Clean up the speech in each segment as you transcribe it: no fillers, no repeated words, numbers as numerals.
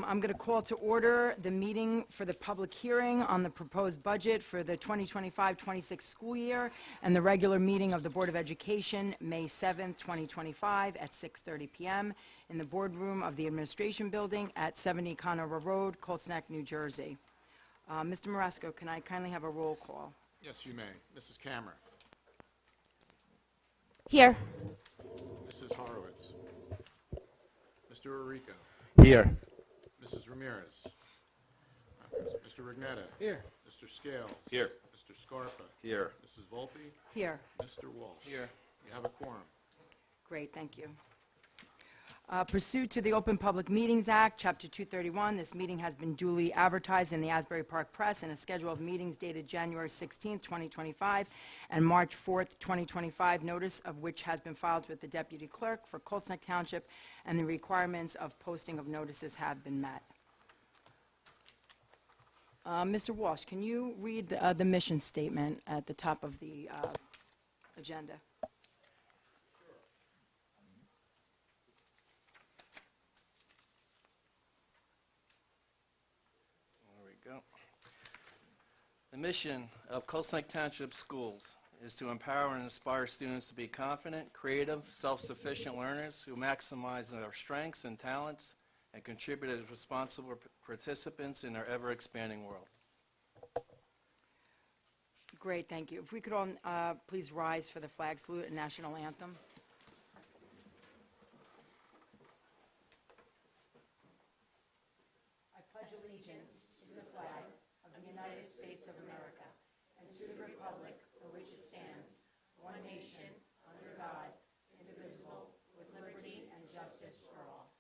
I'm going to call to order the meeting for the public hearing on the proposed budget for the 2025-26 school year and the regular meeting of the Board of Education, May 7th, 2025 at 6:30 p.m. in the boardroom of the Administration Building at 70 Conover Road, Colts Neck, New Jersey. Mr. Marasco, can I kindly have a roll call? Yes, you may. Mrs. Cameron. Here. Mrs. Horowitz. Mr. Orico. Here. Mrs. Ramirez. Mr. Rignetta. Here. Mr. Scales. Here. Mr. Scarpa. Here. Mrs. Volpe. Here. Mr. Walsh. Here. You have a quorum. Great, thank you. Pursuant to the Open Public Meetings Act, Chapter 231, this meeting has been duly advertised in the Asbury Park Press in a schedule of meetings dated January 16, 2025, and March 4, 2025, notice of which has been filed with the Deputy Clerk for Colts Neck Township, and the requirements of posting of notices have been met. Mr. Walsh, can you read the mission statement at the top of the agenda? The mission of Colts Neck Township Schools is to empower and inspire students to be confident, creative, self-sufficient learners who maximize their strengths and talents and contribute as responsible participants in our ever-expanding world. Great, thank you. If we could all please rise for the flag salute and national anthem. I pledge allegiance to the flag of the United States of America and to the republic for which it stands, one nation, under God, indivisible, with liberty and justice for all.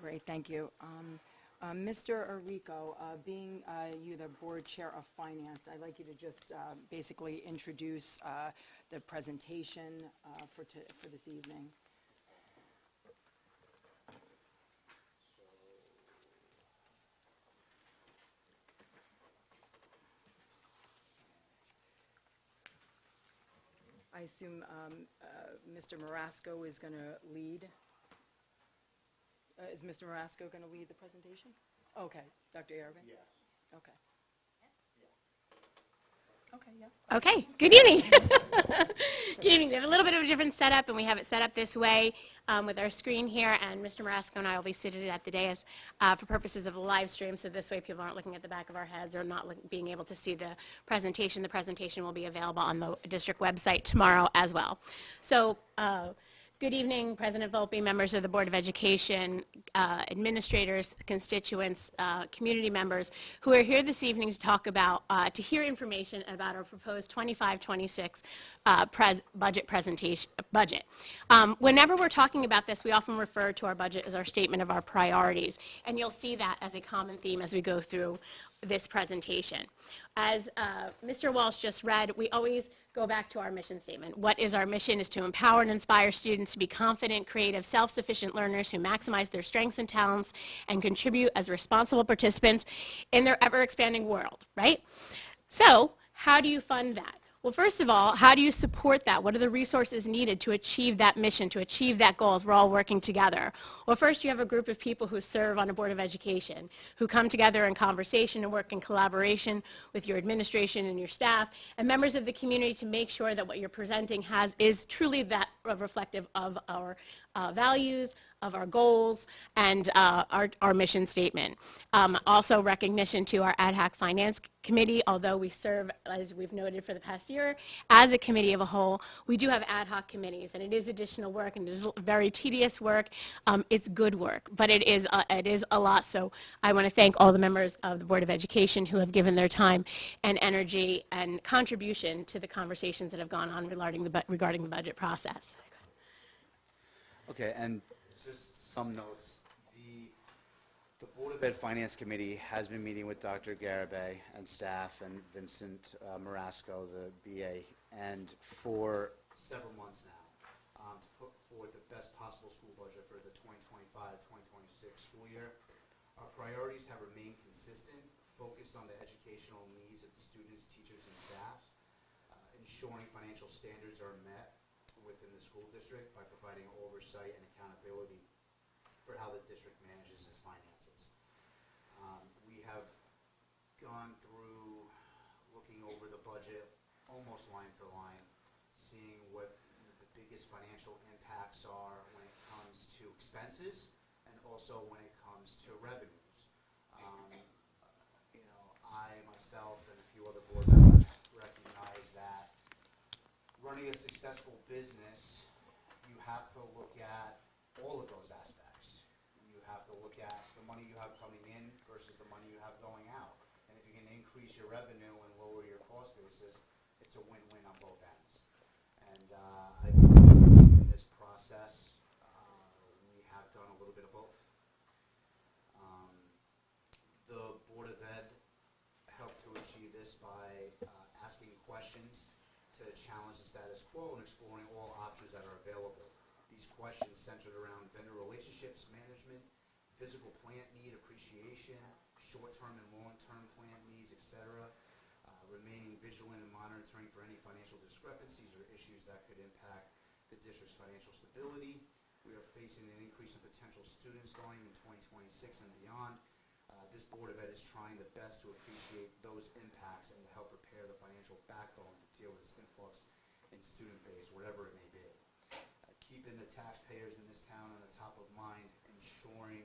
Great, thank you. Mr. Orico, being you the Board Chair of Finance, I'd like you to just basically introduce the presentation for this evening. I assume Mr. Marasco is going to lead. Is Mr. Marasco going to lead the presentation? Okay, Dr. Arabin? Yes. Okay. Okay, yeah. Okay, good evening. Good evening. We have a little bit of a different setup, and we have it set up this way with our screen here, and Mr. Marasco and I will be seated at the dais for purposes of the live stream, so this way people aren't looking at the back of our heads or not being able to see the presentation. The presentation will be available on the district website tomorrow as well. So, good evening, President Volpe, members of the Board of Education, administrators, constituents, community members who are here this evening to talk about, to hear information about our proposed 25-26 budget presentation. Whenever we're talking about this, we often refer to our budget as our statement of our priorities, and you'll see that as a common theme as we go through this presentation. As Mr. Walsh just read, we always go back to our mission statement. What is our mission? Is to empower and inspire students to be confident, creative, self-sufficient learners who maximize their strengths and talents and contribute as responsible participants in their ever-expanding world, right? So, how do you fund that? Well, first of all, how do you support that? What are the resources needed to achieve that mission, to achieve that goal as we're all working together? Well, first you have a group of people who serve on a Board of Education, who come together in conversation and work in collaboration with your administration and your staff, and members of the community to make sure that what you're presenting is truly that reflective of our values, of our goals, and our mission statement. Also recognition to our ad hoc finance committee, although we serve, as we've noted for the past year, as a committee of a whole, we do have ad hoc committees, and it is additional work, and it is very tedious work. It's good work, but it is a lot, so I want to thank all the members of the Board of Education who have given their time and energy and contribution to the conversations that have gone on regarding the budget process. Okay, and just some notes. The Board of Ed Finance Committee has been meeting with Dr. Garibay and staff and Vincent Marasco, the BA, and for several months now to put forward the best possible school budget for the 2025-2026 school year. Our priorities have remained consistent, focused on the educational needs of the students, teachers, and staff, ensuring financial standards are met within the school district by providing oversight and accountability for how the district manages its finances. We have gone through looking over the budget almost line for line, seeing what the biggest financial impacts are when it comes to expenses and also when it comes to revenues. I myself and a few other board members recognize that running a successful business, you have to look at all of those aspects. You have to look at the money you have coming in versus the money you have going out. And if you can increase your revenue and lower your cost basis, it's a win-win on both ends. And I believe in this process, we have done a little bit of both. The Board of Ed helped to achieve this by asking questions to challenge the status quo and exploring all options that are available. These questions centered around vendor relationships management, physical plant need appreciation, short-term and long-term plant needs, etc., remaining vigilant and monitoring for any financial discrepancies or issues that could impact the district's financial stability. We are facing an increase in potential students going in 2026 and beyond. This Board of Ed is trying the best to appreciate those impacts and to help prepare the financial backbone to deal with this influx in student base, whatever it may be. Keeping the taxpayers in this town on the top of mind, ensuring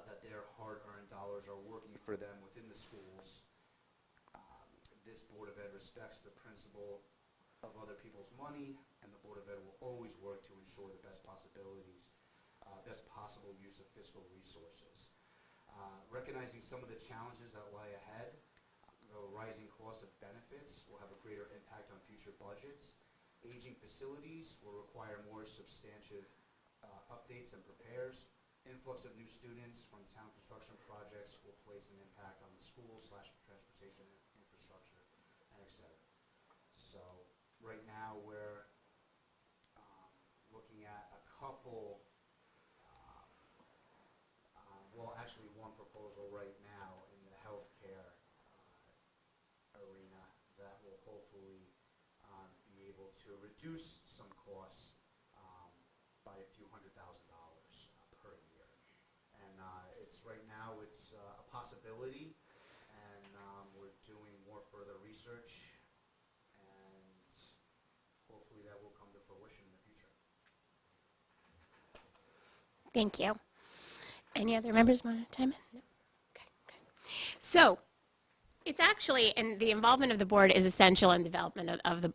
that their hard-earned dollars are working for them within the schools. This Board of Ed respects the principle of other people's money, and the Board of Ed will always work to ensure the best possible use of fiscal resources. Recognizing some of the challenges that lie ahead, the rising cost of benefits will have a greater impact on future budgets. Aging facilities will require more substantive updates and repairs. Influx of new students from town construction projects will place an impact on the schools/transportation infrastructure, and etc. So right now we're looking at a couple, actually one proposal right now in the healthcare arena that will hopefully be able to reduce some costs by a few $100,000 per year. And right now it's a possibility, and we're doing more further research, and hopefully that will come to fruition in the future. Thank you. Any other members want to chime in? No? Okay. So, it's actually, and the involvement of the board is essential in development of the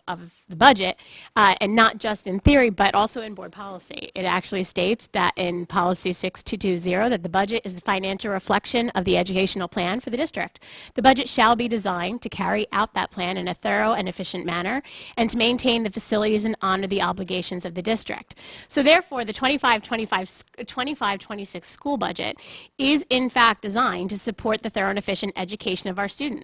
budget, and not just in theory, but also in board policy. It actually states that in policy 6220 that the budget is the financial reflection of the educational plan for the district. The budget shall be designed to carry out that plan in a thorough and efficient manner and to maintain the facilities and honor the obligations of the district. So therefore, the 25-26 school budget is in fact designed to support the thorough and efficient education of our students.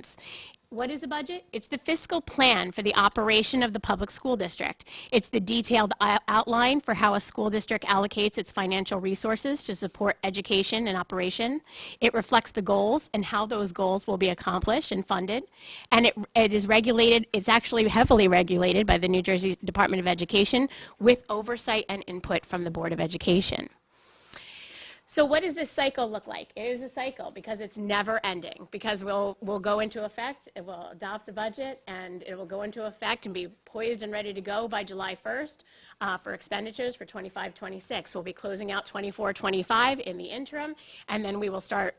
What is a budget? It's the fiscal plan for the operation of the public school district. It's the detailed outline for how a school district allocates its financial resources to support education and operation. It reflects the goals and how those goals will be accomplished and funded. And it is regulated, it's actually heavily regulated by the New Jersey Department of Education with oversight and input from the Board of Education. So what does this cycle look like? It is a cycle because it's never ending, because we'll go into effect, it will adopt a budget, and it will go into effect and be poised and ready to go by July 1st for expenditures for 25-26. We'll be closing out 24-25 in the interim, and then we will start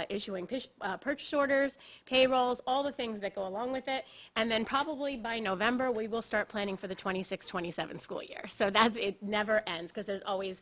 issuing purchase orders, payrolls, all the things that go along with it, and then probably by November we will start planning for the 26-27 school year. So it never ends because there's always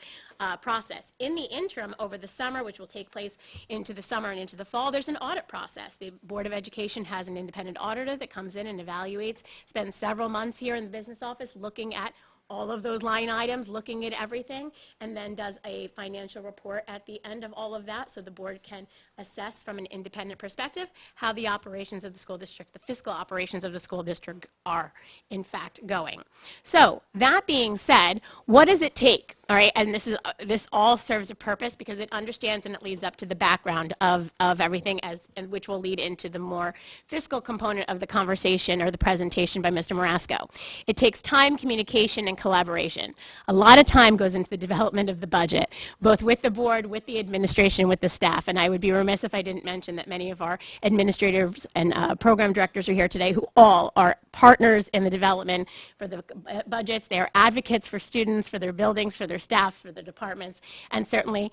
process. In the interim, over the summer, which will take place into the summer and into the fall, there's an audit process. The Board of Education has an independent auditor that comes in and evaluates, spends several months here in the business office looking at all of those line items, looking at everything, and then does a financial report at the end of all of that so the board can assess from an independent perspective how the operations of the school district, the fiscal operations of the school district are in fact going. So that being said, what does it take? All right, and this all serves a purpose because it understands and it leads up to the background of everything, and which will lead into the more fiscal component of the conversation or the presentation by Mr. Marasco. It takes time, communication, and collaboration. A lot of time goes into the development of the budget, both with the board, with the administration, with the staff, and I would be remiss if I didn't mention that many of our administrators and program directors are here today who all are partners in the development for the budgets. They are advocates for students, for their buildings, for their staff, for the departments, and certainly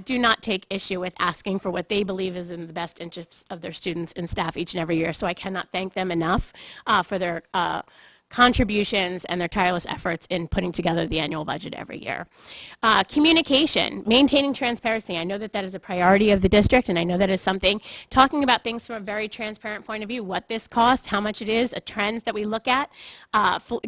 do not take issue with asking for what they believe is in the best interests of their students and staff each and every year. So I cannot thank them enough for their contributions and their tireless efforts in putting together the annual budget every year. Communication, maintaining transparency. I know that that is a priority of the district, and I know that is something, talking about things from a very transparent point of view, what this costs, how much it is, trends that we look at,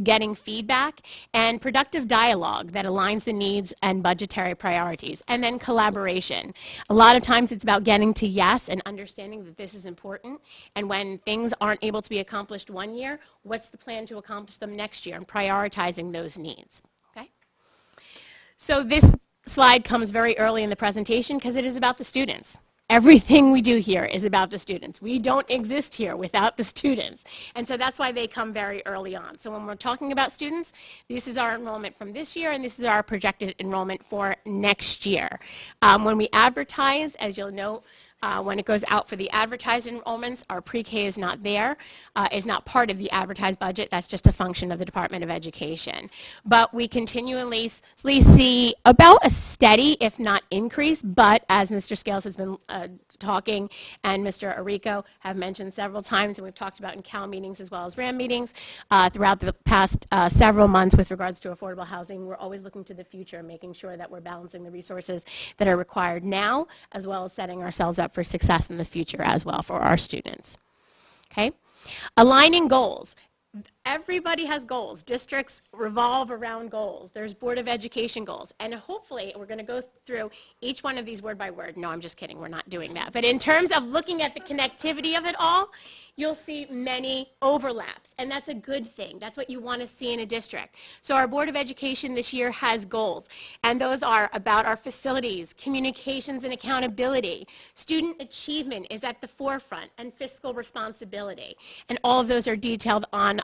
getting feedback, and productive dialogue that aligns the needs and budgetary priorities, and then collaboration. A lot of times it's about getting to yes and understanding that this is important, and when things aren't able to be accomplished one year, what's the plan to accomplish them next year, and prioritizing those needs. Okay? So this slide comes very early in the presentation because it is about the students. Everything we do here is about the students. We don't exist here without the students. And so that's why they come very early on. So when we're talking about students, this is our enrollment from this year, and this is our projected enrollment for next year. When we advertise, as you'll know, when it goes out for the advertised enrollments, our pre-K is not there, is not part of the advertised budget. That's just a function of the Department of Education. But we continually see about a steady, if not increase, but as Mr. Scales has been talking and Mr. Arico have mentioned several times, and we've talked about in CAL meetings as well as RAM meetings throughout the past several months with regards to affordable housing, we're always looking to the future, making sure that we're balancing the resources that are required now, as well as setting ourselves up for success in the future as well for our students. Okay? Aligning goals. Everybody has goals. Districts revolve around goals. There's Board of Education goals. And hopefully, we're going to go through each one of these word by word. No, I'm just kidding. We're not doing that. But in terms of looking at the connectivity of it all, you'll see many overlaps. And that's a good thing. That's what you want to see in a district. So our Board of Education this year has goals. And those are about our facilities, communications and accountability. Student achievement is at the forefront, and fiscal responsibility. And all of those are detailed on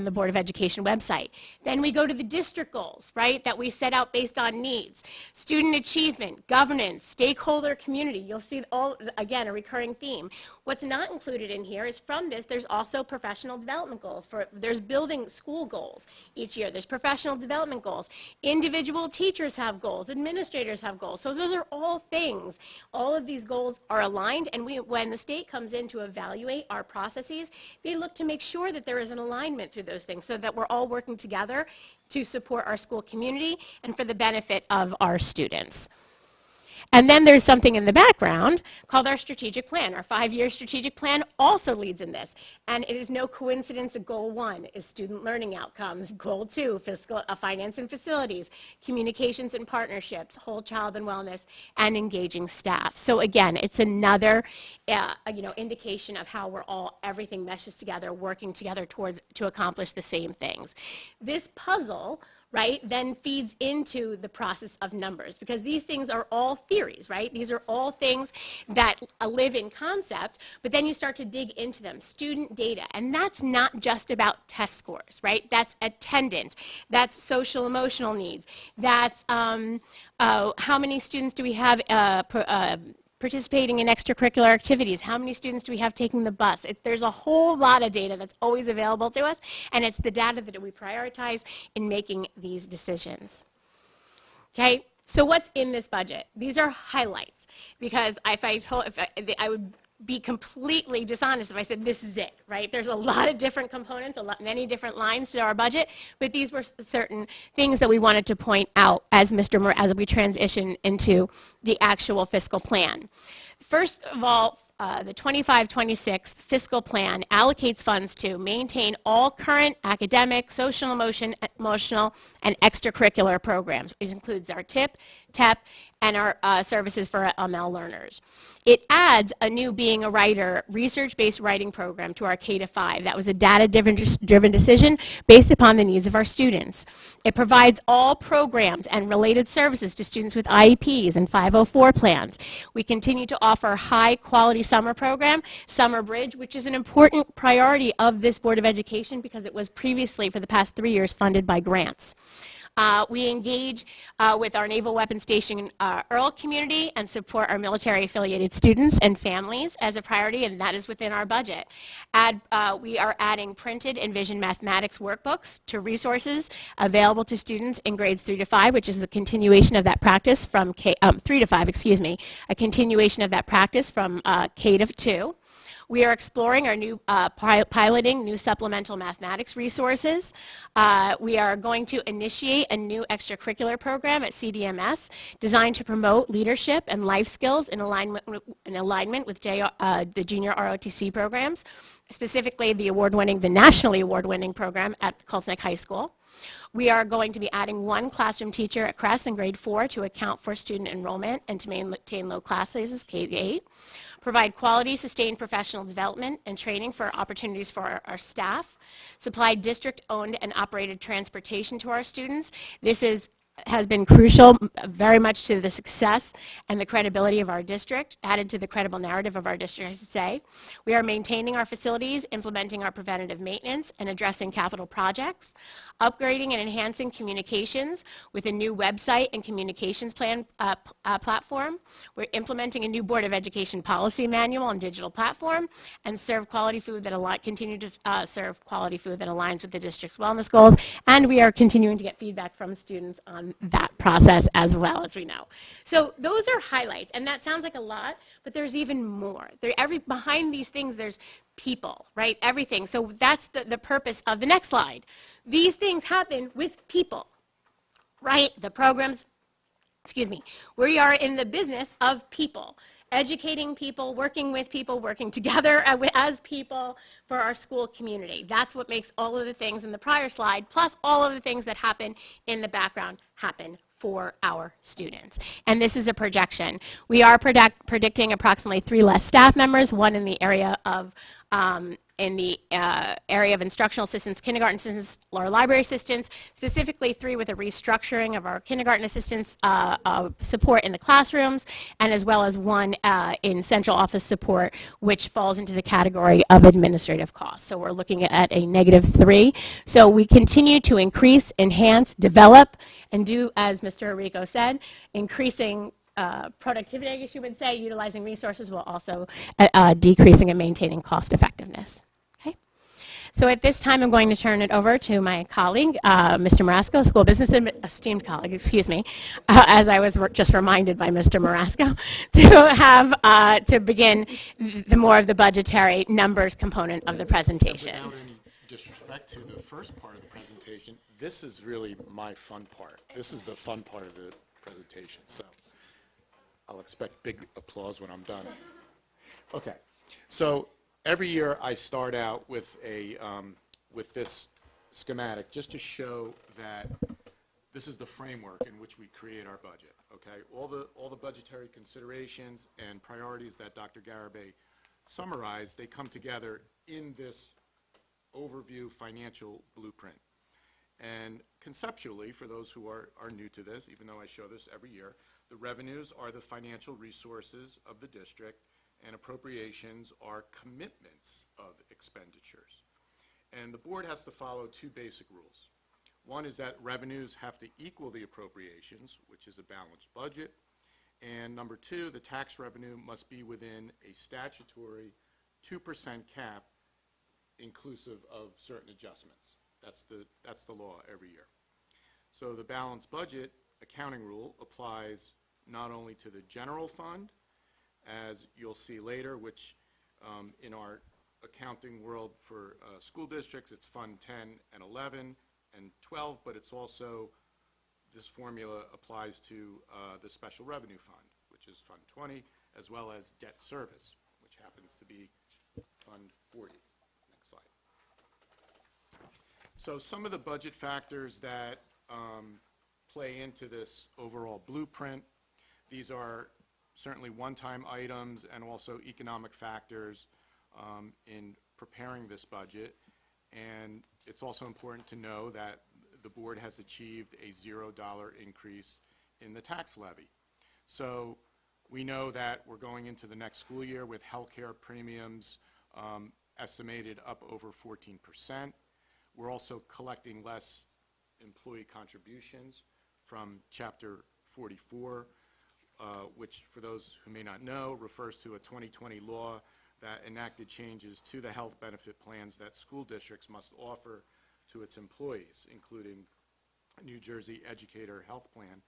the Board of Education website. Then we go to the district goals, right, that we set out based on needs. Student achievement, governance, stakeholder community. You'll see all, again, a recurring theme. What's not included in here is from this, there's also professional development goals. There's building school goals each year. There's professional development goals. Individual teachers have goals. Administrators have goals. So those are all things. All of these goals are aligned, and when the state comes in to evaluate our processes, they look to make sure that there is an alignment through those things so that we're all working together to support our school community and for the benefit of our students. And then there's something in the background called our strategic plan. Our 5-year strategic plan also leads in this. And it is no coincidence that goal 1 is student learning outcomes, goal 2, fiscal, finance and facilities, communications and partnerships, whole child and wellness, and engaging staff. So again, it's another indication of how everything meshes together, working together to accomplish the same things. This puzzle, right, then feeds into the process of numbers, because these things are all theories, right? These are all things that live in concept, but then you start to dig into them. Student data, and that's not just about test scores, right? That's attendance, that's social emotional needs, that's how many students do we have participating in extracurricular activities, how many students do we have taking the bus. There's a whole lot of data that's always available to us, and it's the data that we prioritize in making these decisions. Okay, so what's in this budget? These are highlights, because I would be completely dishonest if I said this is it, right? There's a lot of different components, many different lines to our budget, but these were certain things that we wanted to point out as we transition into the actual fiscal plan. First of all, the 25-26 fiscal plan allocates funds to maintain all current academic, social, emotional, and extracurricular programs, which includes our TIP, TEP, and our services for ML learners. It adds a new Being a Writer research-based writing program to our K-5. That was a data-driven decision based upon the needs of our students. It provides all programs and related services to students with IEPs and 504 plans. We continue to offer high-quality summer program, Summer Bridge, which is an important priority of this Board of Education because it was previously, for the past 3 years, funded by grants. We engage with our Naval Weapons Station Earl community and support our military-affiliated students and families as a priority, and that is within our budget. We are adding printed Envision mathematics workbooks to resources available to students in grades 3 to 5, which is a continuation of that practice from 3 to 5, excuse me, a continuation of that practice from K to 2. We are exploring our new piloting new supplemental mathematics resources. We are going to initiate a new extracurricular program at CDMS designed to promote leadership and life skills in alignment with the junior ROTC programs, specifically the nationally award-winning program at Colts High School. We are going to be adding 1 classroom teacher at CRES in grade 4 to account for student enrollment and to maintain low class sizes, K-8. Provide quality, sustained professional development and training for opportunities for our staff. Supply district-owned and operated transportation to our students. This has been crucial very much to the success and the credibility of our district, added to the credible narrative of our district, I should say. We are maintaining our facilities, implementing our preventative maintenance, and addressing capital projects, upgrading and enhancing communications with a new website and communications plan platform. We're implementing a new Board of Education policy manual and digital platform, and continue to serve quality food that aligns with the district's wellness goals, and we are continuing to get feedback from students on that process as well, as we know. So those are highlights, and that sounds like a lot, but there's even more. Behind these things, there's people, right? Everything. So that's the purpose of the next slide. These things happen with people, right? The programs, we are in the business of people. Educating people, working with people, working together as people for our school community. That's what makes all of the things in the prior slide, plus all of the things that happen in the background, happen for our students. And this is a projection. We are predicting approximately 3 less staff members, 1 in the area of instructional assistants, kindergarten assistants, or library assistants, specifically 3 with a restructuring of our kindergarten assistants support in the classrooms, and as well as 1 in central office support, which falls into the category of administrative costs. So we're looking at a -3. So we continue to increase, enhance, develop, and do, as Mr. Rico said, increasing productivity, I guess you would say, utilizing resources while also decreasing and maintaining cost effectiveness. Okay. So at this time, I'm going to turn it over to my colleague, Mr. Marasco, school business esteemed colleague, excuse me, as I was just reminded by Mr. Marasco, to begin the more of the budgetary numbers component of the presentation. Without any disrespect to the first part of the presentation, this is really my fun part. This is the fun part of the presentation. So I'll expect big applause when I'm done. Okay, so every year I start out with with this schematic just to show that this is the framework in which we create our budget, okay? All the budgetary considerations and priorities that Dr. Garibay summarized, they come together in this overview financial blueprint. And conceptually, for those who are new to this, even though I show this every year, the revenues are the financial resources of the district, and appropriations are commitments of expenditures. And the board has to follow two basic rules. One is that revenues have to equal the appropriations, which is a balanced budget. And number two, the tax revenue must be within a statutory 2% cap inclusive of certain adjustments. That's the law every year. So the balanced budget accounting rule applies not only to the general fund, as you'll see later, which in our accounting world for school districts, it's Fund 10 and 11 and 12, but it's also, this formula applies to the Special Revenue Fund, which is Fund 20, as well as debt service, which happens to be Fund 40. Next slide. So some of the budget factors that play into this overall blueprint, these are certainly one-time items and also economic factors in preparing this budget. And it's also important to know that the board has achieved a $0 increase in the tax levy. So we know that we're going into the next school year with healthcare premiums estimated up over 14%. We're also collecting less employee contributions from Chapter 44, which, for those who may not know, refers to a 2020 law that enacted changes to the health benefit plans that school districts must offer to its employees, including New Jersey Educator Health Plan,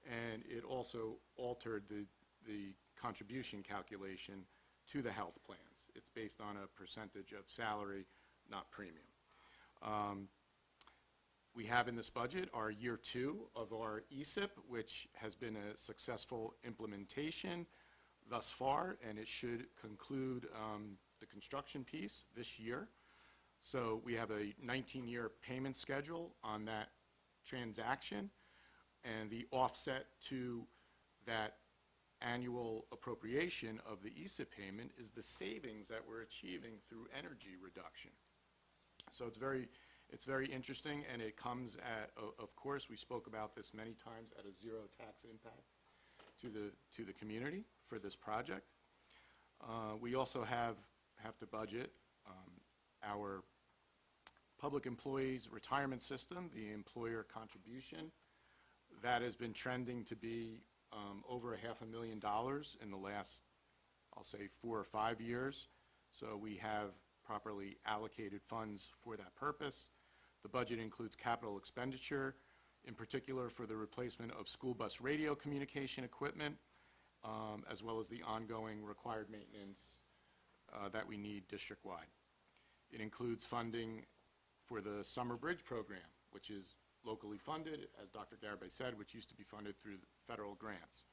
and it also altered the contribution calculation to the health plans. It's based on a percentage of salary, not premium. We have in this budget our year 2 of our ESIP, which has been a successful implementation thus far, and it should conclude the construction piece this year. So we have a 19-year payment schedule on that transaction, and the offset to that annual appropriation of the ESIP payment is the savings that we're achieving through energy reduction. So it's very interesting, and it comes at, of course, we spoke about this many times, at a zero tax impact to the community for this project. We also have to budget our public employees retirement system, the employer contribution. That has been trending to be over $500,000 in the last, I'll say, 4 or 5 years. So we have properly allocated funds for that purpose. The budget includes capital expenditure, in particular for the replacement of school bus radio communication equipment, as well as the ongoing required maintenance that we need district-wide. It includes funding for the summer bridge program, which is locally funded, as Dr. Garibay said, which used to be funded through federal grants.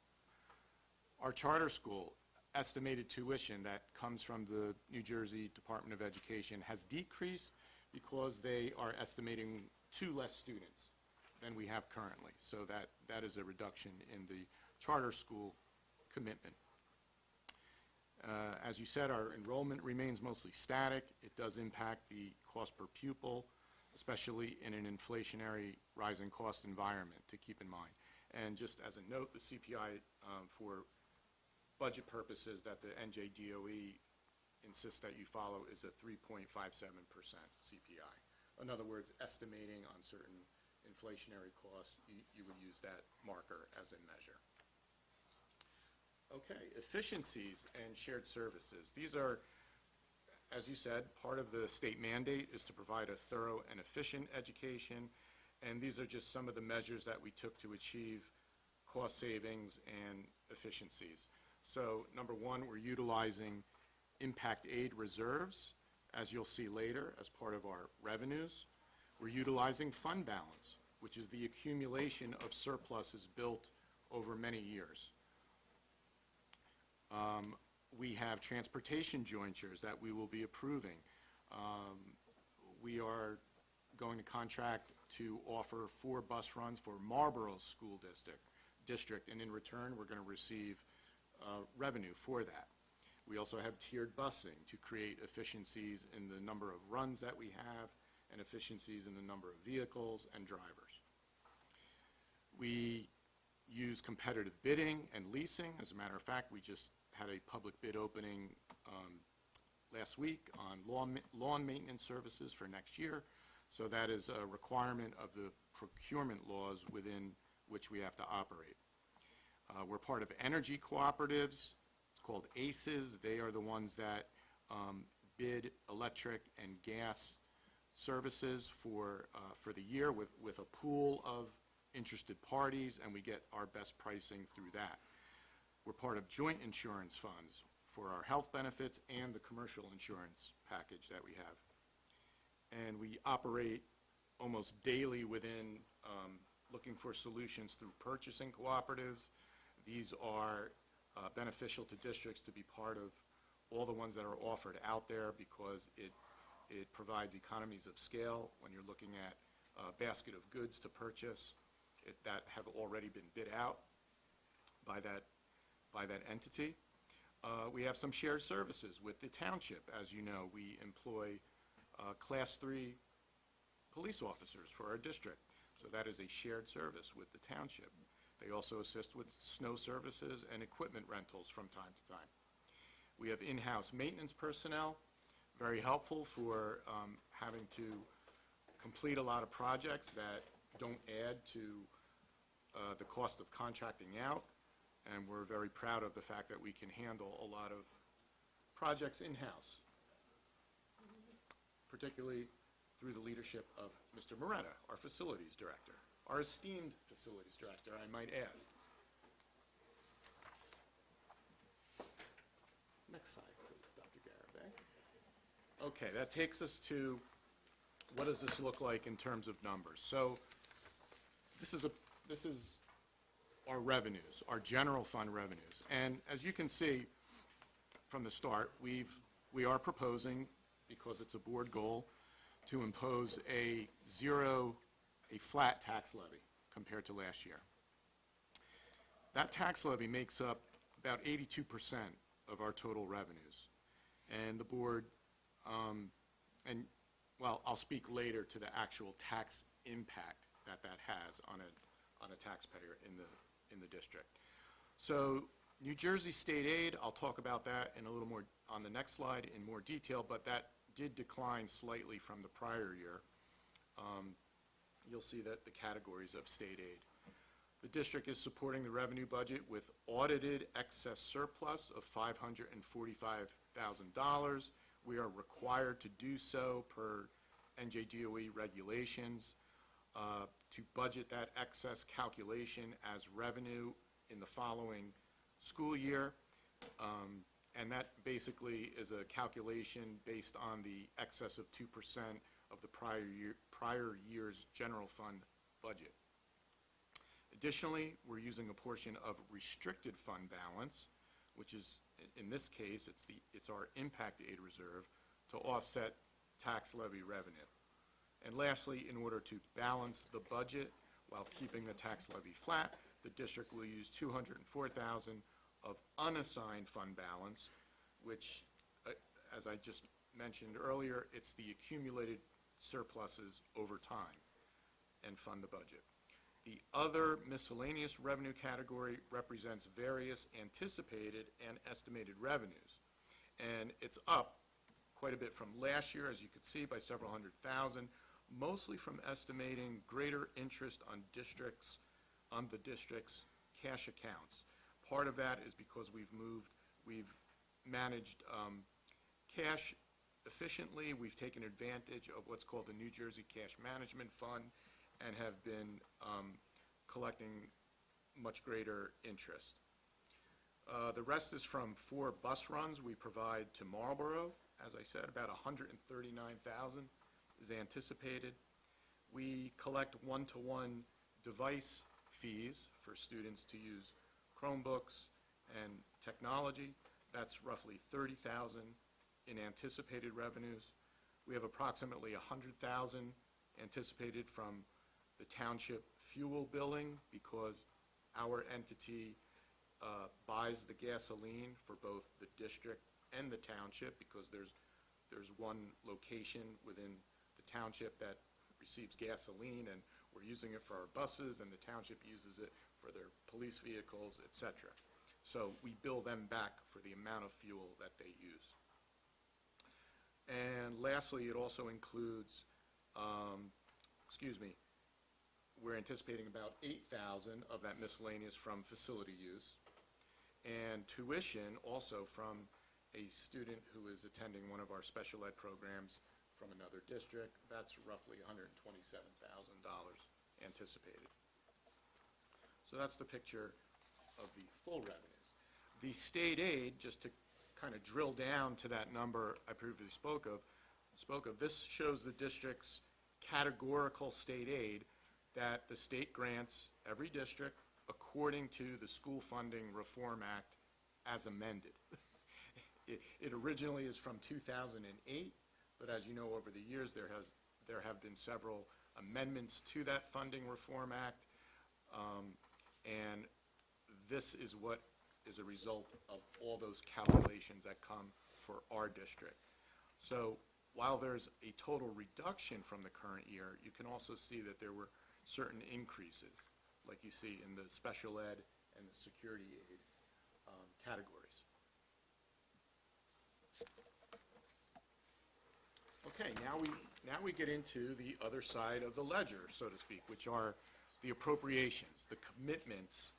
Our charter school estimated tuition that comes from the New Jersey Department of Education has decreased because they are estimating 2 less students than we have currently. So that is a reduction in the charter school commitment. As you said, our enrollment remains mostly static. It does impact the cost per pupil, especially in an inflationary rising cost environment, to keep in mind. And just as a note, the CPI for budget purposes that the NJDOE insists that you follow is a 3.57% CPI. In other words, estimating on certain inflationary costs, you would use that marker as a measure. Okay, efficiencies and shared services. These are, as you said, part of the state mandate is to provide a thorough and efficient education, and these are just some of the measures that we took to achieve cost savings and efficiencies. So number one, we're utilizing impact aid reserves, as you'll see later, as part of our revenues. We're utilizing fund balance, which is the accumulation of surpluses built over many years. We have transportation jointures that we will be approving. We are going to contract to offer 4 bus runs for Marlborough School District, and in return, we're going to receive revenue for that. We also have tiered busing to create efficiencies in the number of runs that we have and efficiencies in the number of vehicles and drivers. We use competitive bidding and leasing. As a matter of fact, we just had a public bid opening last week on lawn maintenance services for next year. So that is a requirement of the procurement laws within which we have to operate. We're part of energy cooperatives. It's called ACEs. They are the ones that bid electric and gas services for the year with a pool of interested parties, and we get our best pricing through that. We're part of joint insurance funds for our health benefits and the commercial insurance package that we have. And we operate almost daily within looking for solutions through purchasing cooperatives. These are beneficial to districts to be part of all the ones that are offered out there because it provides economies of scale when you're looking at a basket of goods to purchase that have already been bid out by that entity. We have some shared services with the Township. As you know, we employ Class 3 police officers for our district. So that is a shared service with the Township. They also assist with snow services and equipment rentals from time to time. We have in-house maintenance personnel, very helpful for having to complete a lot of projects that don't add to the cost of contracting out. And we're very proud of the fact that we can handle a lot of projects in-house, particularly through the leadership of Mr. Moretta, our facilities director, our esteemed facilities director, I might add. Next slide, please, Dr. Garabay. Okay, that takes us to what does this look like in terms of numbers. So this is our revenues, our general fund revenues. And as you can see from the start, we are proposing, because it's a board goal, to impose a flat tax levy compared to last year. That tax levy makes up about 82% of our total revenues. And the board, I'll speak later to the actual tax impact that has on a taxpayer in the district. So New Jersey state aid, I'll talk about that in a little more on the next slide in more detail, but that did decline slightly from the prior year. You'll see that the categories of state aid. The district is supporting the revenue budget with audited excess surplus of $545,000. We are required to do so per NJDOE regulations to budget that excess calculation as revenue in the following school year. And that basically is a calculation based on the excess of 2% of the prior year's general fund budget. Additionally, we're using a portion of restricted fund balance, which is, in this case, it's our impact aid reserve, to offset tax levy revenue. And lastly, in order to balance the budget while keeping the tax levy flat, the district will use $204,000 of unassigned fund balance, which, as I just mentioned earlier, it's the accumulated surpluses over time and fund the budget. The other miscellaneous revenue category represents various anticipated and estimated revenues. And it's up quite a bit from last year, as you could see, by several hundred thousand, mostly from estimating greater interest on the district's cash accounts. Part of that is because we've managed cash efficiently. We've taken advantage of what's called the New Jersey Cash Management Fund and have been collecting much greater interest. The rest is from 4 bus runs we provide to Marlborough. As I said, about $139,000 is anticipated. We collect one-to-one device fees for students to use Chromebooks and technology. That's roughly $30,000 in anticipated revenues. We have approximately $100,000 anticipated from the township fuel billing because our entity buys the gasoline for both the district and the township, because there's one location within the township that receives gasoline, and we're using it for our buses, and the township uses it for their police vehicles, et cetera. So we bill them back for the amount of fuel that they use. And lastly, it also includes, we're anticipating about $8,000 of that miscellaneous from facility use, and tuition also from a student who is attending one of our special ed programs from another district. That's roughly $127,000 anticipated. So that's the picture of the full revenues. The state aid, just to kind of drill down to that number I previously spoke of, this shows the district's categorical state aid that the state grants every district according to the School Funding Reform Act as amended. It originally is from 2008, but as you know, over the years, there have been several amendments to that Funding Reform Act, and this is what is a result of all those calculations that come for our district. So while there's a total reduction from the current year, you can also see that there were certain increases, like you see in the special ed and the security aid categories. Okay, now we get into the other side of the ledger, so to speak, which are the appropriations, the commitments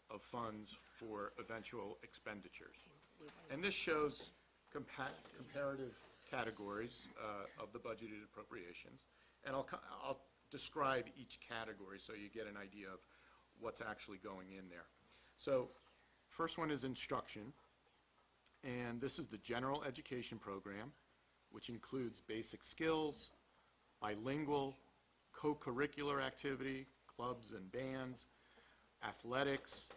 of funds for eventual expenditures. And this shows comparative categories of the budgeted appropriations. And I'll describe each category so you get an idea of what's actually going in there. So first one is instruction, and this is the general education program, which includes basic skills, bilingual, co-curricular activity, clubs and bands, athletics,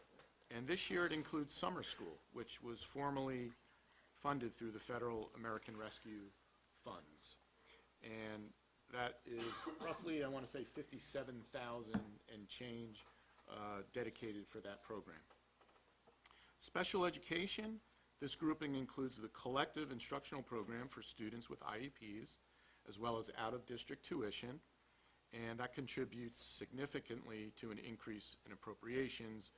and this year it includes summer school, which was formerly funded through the Federal American Rescue Funds. And that is roughly, I want to say, $57,000 and change dedicated for that program. Special education, this grouping includes the collective instructional program for students with IEPs, as well as out-of-district tuition, and that contributes significantly to an increase in appropriations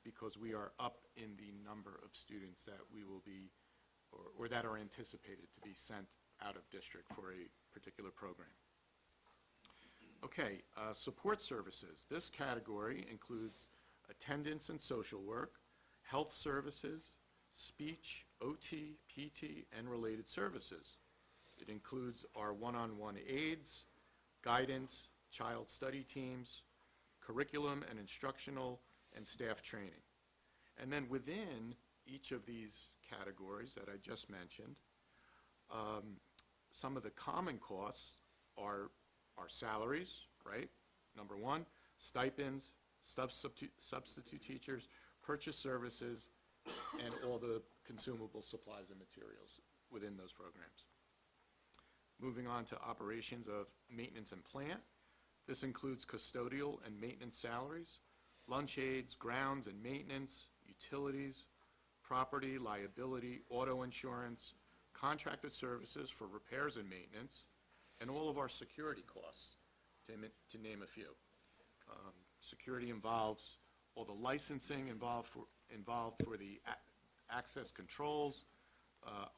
because we are up in the number of students that we will be, or that are anticipated to be sent out of district for a particular program. Okay, support services. This category includes attendance and social work, health services, speech, OT, PT, and related services. It includes our one-on-one aids, guidance, child study teams, curriculum and instructional and staff training. And then within each of these categories that I just mentioned, some of the common costs are salaries, right? Number one, stipends, substitute teachers, purchase services, and all the consumable supplies and materials within those programs. Moving on to operations of maintenance and plant. This includes custodial and maintenance salaries, lunch aids, grounds and maintenance, utilities, property, liability, auto insurance, contracted services for repairs and maintenance, and all of our security costs, to name a few. Security involves all the licensing involved for the access controls,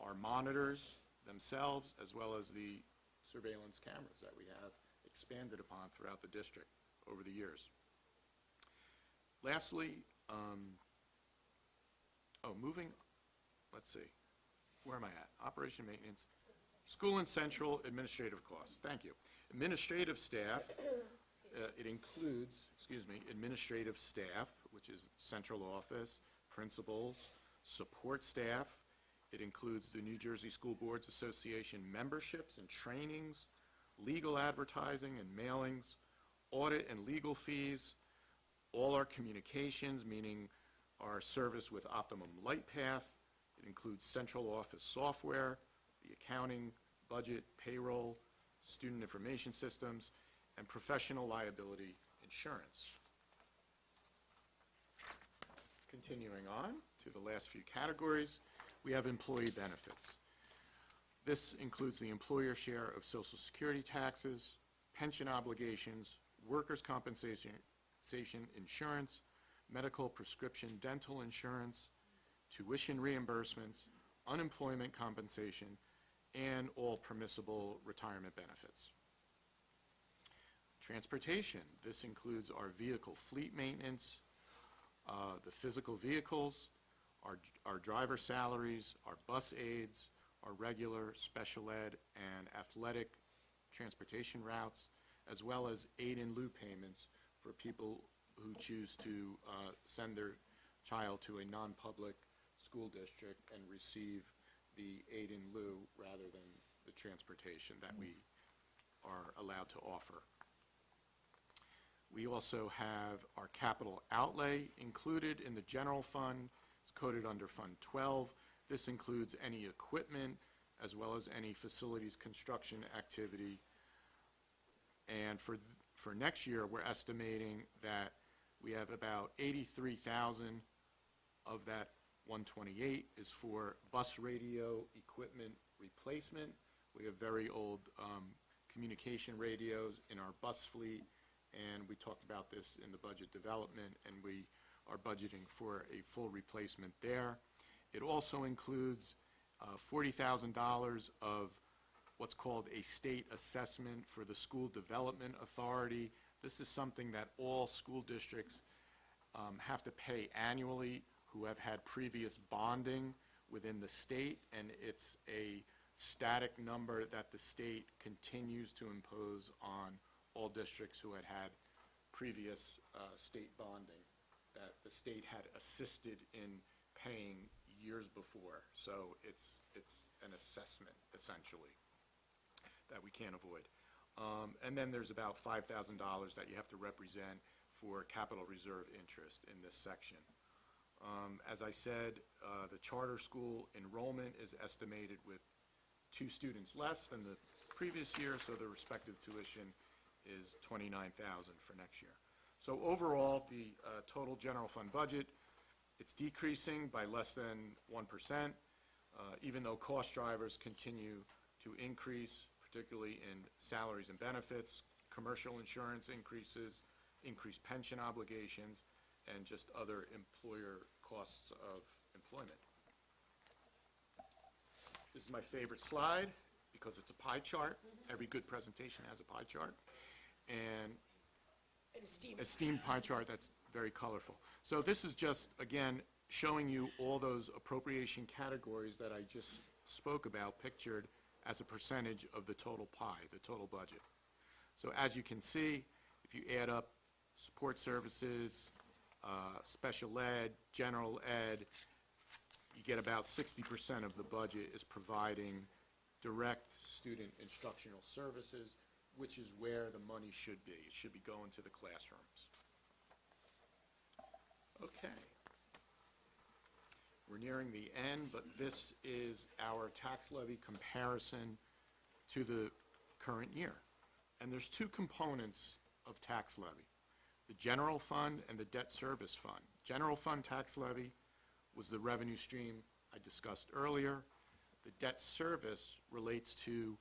our monitors themselves, as well as the surveillance cameras that we have expanded upon throughout the district over the years. Lastly, let's see, where am I at? Operation maintenance, school and central administrative costs. Thank you. Administrative staff, it includes, administrative staff, which is central office, principals, support staff. It includes the New Jersey School Boards Association memberships and trainings, legal advertising and mailings, audit and legal fees, all our communications, meaning our service with Optimum Light Path. It includes central office software, the accounting, budget, payroll, student information systems, and professional liability insurance. Continuing on to the last few categories, we have employee benefits. This includes the employer share of Social Security taxes, pension obligations, workers' compensation insurance, medical prescription dental insurance, tuition reimbursements, unemployment compensation, and all permissible retirement benefits. Transportation, this includes our vehicle fleet maintenance, the physical vehicles, our driver salaries, our bus aids, our regular, special ed, and athletic transportation routes, as well as aid in lieu payments for people who choose to send their child to a non-public school district and receive the aid in lieu rather than the transportation that we are allowed to offer. We also have our capital outlay included in the general fund. It's coded under Fund 12. This includes any equipment as well as any facilities construction activity. And for next year, we're estimating that we have about 83,000 of that 128 is for bus radio equipment replacement. We have very old communication radios in our bus fleet, and we talked about this in the budget development, and we are budgeting for a full replacement there. It also includes $40,000 of what's called a state assessment for the School Development Authority. This is something that all school districts have to pay annually who have had previous bonding within the state, and it's a static number that the state continues to impose on all districts who had had previous state bonding that the state had assisted in paying years before. So it's an assessment, essentially, that we can't avoid. And then there's about $5,000 that you have to represent for capital reserve interest in this section. As I said, the charter school enrollment is estimated with 2 students less than the previous year, so the respective tuition is $29,000 for next year. So overall, the total general fund budget, it's decreasing by less than 1%, even though cost drivers continue to increase, particularly in salaries and benefits, commercial insurance increases, increased pension obligations, and just other employer costs of employment. This is my favorite slide because it's a pie chart. Every good presentation has a pie chart. And esteemed pie chart that's very colorful. So this is just, again, showing you all those appropriation categories that I just spoke about, pictured as a percentage of the total pie, the total budget. So as you can see, if you add up support services, special ed, general ed, you get about 60% of the budget is providing direct student instructional services, which is where the money should be. It should be going to the classrooms. Okay. We're nearing the end, but this is our tax levy comparison to the current year. And there's 2 components of tax levy: the general fund and the debt service fund. General fund tax levy was the revenue stream I discussed earlier. The debt service relates to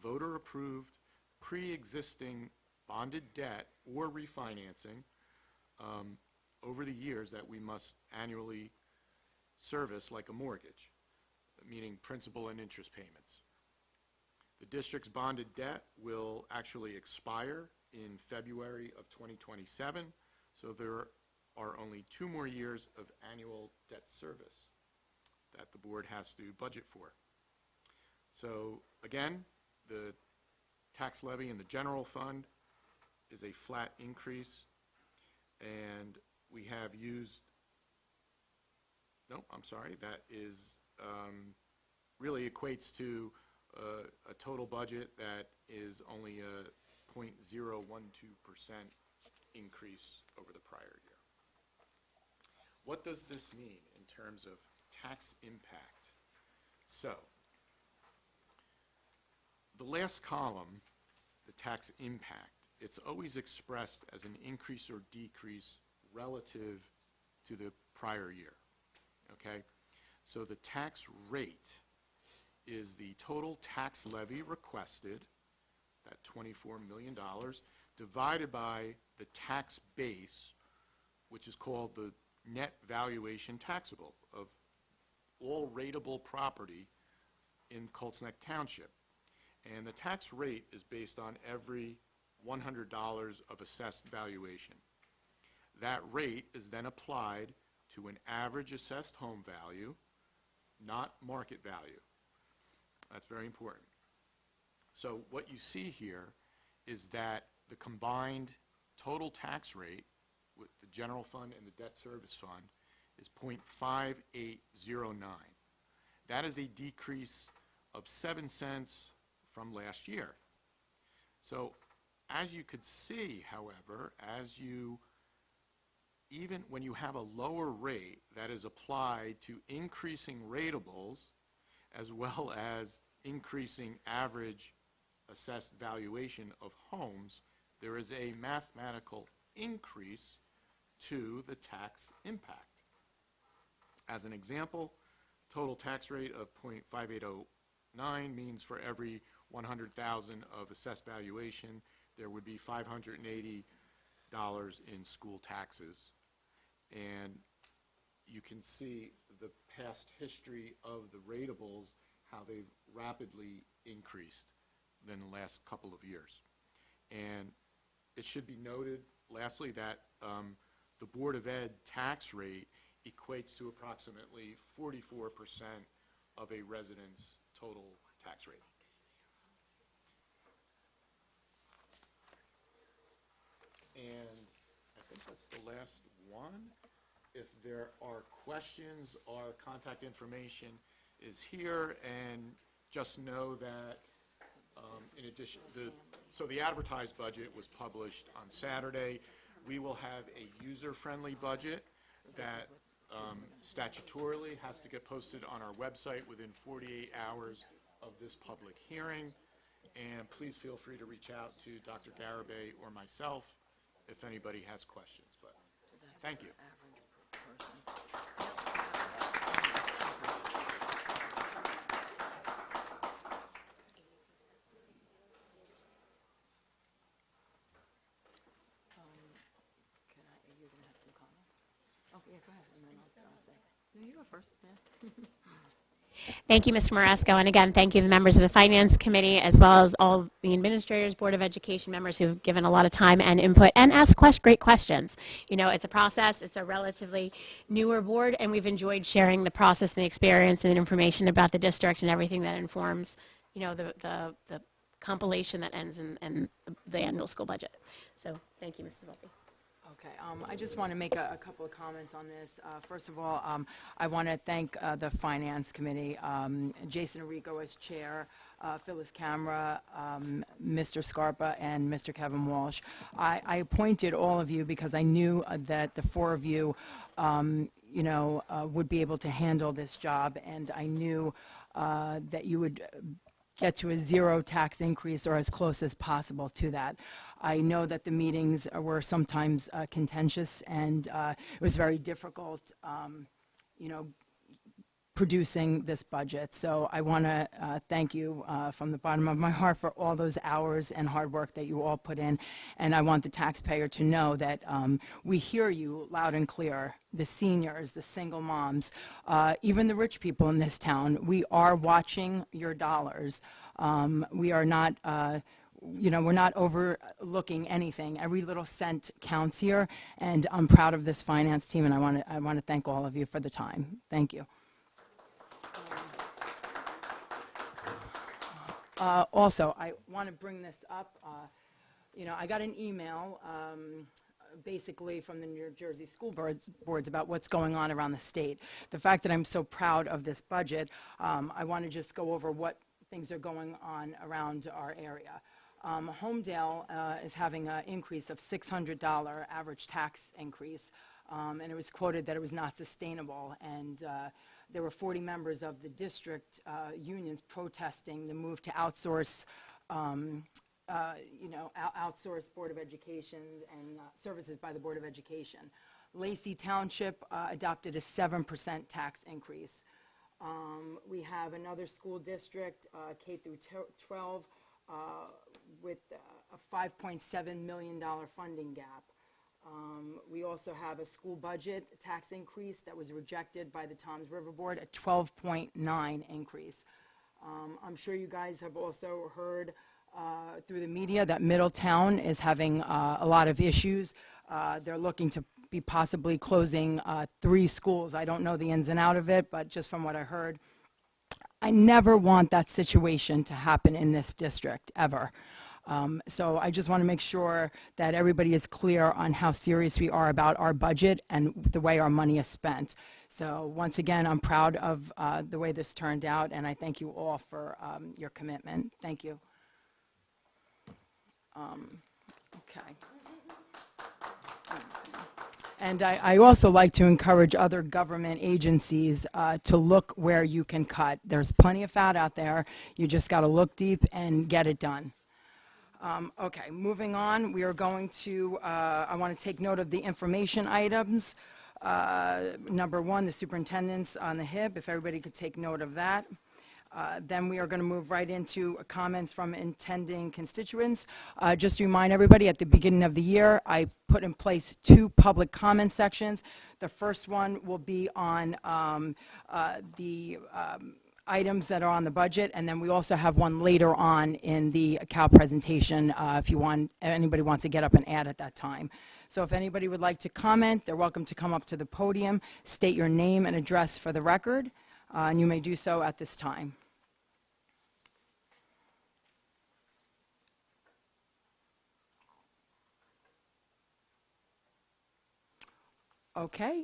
voter-approved, pre-existing bonded debt or refinancing over the years that we must annually service like a mortgage, meaning principal and interest payments. The district's bonded debt will actually expire in February of 2027, so there are only 2 more years of annual debt service that the board has to budget for. So again, the tax levy in the general fund is a flat increase, and we have used, that is really equates to a total budget that is only a 0.012% increase over the prior year. What does this mean in terms of tax impact? So, the last column, the tax impact, it's always expressed as an increase or decrease relative to the prior year, okay? So the tax rate is the total tax levy requested, that $24 million, divided by the tax base, which is called the net valuation taxable of all rateable property in Colts Neck Township. And the tax rate is based on every $100 of assessed valuation. That rate is then applied to an average assessed home value, not market value. That's very important. So what you see here is that the combined total tax rate with the general fund and the debt service fund is 0.5809. That is a decrease of 7 cents from last year. So as you could see, however, even when you have a lower rate that is applied to increasing ratables as well as increasing average assessed valuation of homes, there is a mathematical increase to the tax impact. As an example, total tax rate of 0.5809 means for every 100,000 of assessed valuation, there would be $580 in school taxes. And you can see the past history of the ratables, how they've rapidly increased in the last couple of years. And it should be noted, lastly, that the Board of Ed tax rate equates to approximately 44% of a resident's total tax rate. And I think that's the last one. If there are questions, our contact information is here, and just know that in addition, so the advertised budget was published on Saturday. We will have a user-friendly budget that statutorily has to get posted on our website within 48 hours of this public hearing. And please feel free to reach out to Dr. Garabay or myself if anybody has questions. But thank you. You're going to have some comments? Oh, yeah, go ahead, and then I'll say. No, you go first, yeah. Thank you, Mr. Marasco, and again, thank you the members of the Finance Committee, as well as all the administrators, Board of Education members who've given a lot of time and input and asked great questions. You know, it's a process, it's a relatively newer board, and we've enjoyed sharing the process and the experience and information about the district and everything that informs, you know, the compilation that ends in the annual school budget. So, thank you, Mrs. Volpe. Okay, I just want to make a couple of comments on this. First of all, I want to thank the Finance Committee, Jason Arrico as chair, Phyllis Camera, Mr. Scarpa, and Mr. Kevin Walsh. I appointed all of you because I knew that the four of you, you know, would be able to handle this job, and I knew that you would get to a zero tax increase or as close as possible to that. I know that the meetings were sometimes contentious, and it was very difficult, you know, producing this budget. So I want to thank you from the bottom of my heart for all those hours and hard work that you all put in. And I want the taxpayer to know that we hear you loud and clear, the seniors, the single moms, even the rich people in this town. We are watching your dollars. We are not, you know, we're not overlooking anything. Every little cent counts here, and I'm proud of this finance team, and I want to thank all of you for the time. Thank you. Also, I want to bring this up. You know, I got an email basically from the New Jersey school boards about what's going on around the state. The fact that I'm so proud of this budget, I want to just go over what things are going on around our area. Homedale is having an increase of $600 average tax increase, and it was quoted that it was not sustainable. And there were 40 members of the district unions protesting the move to outsource, outsource Board of Education and services by the Board of Education. Lacey Township adopted a 7% tax increase. We have another school district, K through 12, with a $5.7 million funding gap. We also have a school budget tax increase that was rejected by the Toms River Board, a 12.9 increase. I'm sure you guys have also heard through the media that Middletown is having a lot of issues. They're looking to be possibly closing 3 schools. I don't know the ins and out of it, but just from what I heard, I never want that situation to happen in this district, ever. So I just want to make sure that everybody is clear on how serious we are about our budget and the way our money is spent. So once again, I'm proud of the way this turned out, and I thank you all for your commitment. Thank you. Okay. And I also like to encourage other government agencies to look where you can cut. There's plenty of fat out there. You just got to look deep and get it done. Okay, moving on, we are going to, I want to take note of the information items. Number 1, the superintendent's on the HIB, if everybody could take note of that. Then we are going to move right into comments from intending constituents. Just to remind everybody, at the beginning of the year, I put in place 2 public comment sections. The first one will be on the items that are on the budget, and then we also have one later on in the CAL presentation if anybody wants to get up and add at that time. So if anybody would like to comment, they're welcome to come up to the podium, state your name and address for the record, and you may do so at this time. Okay,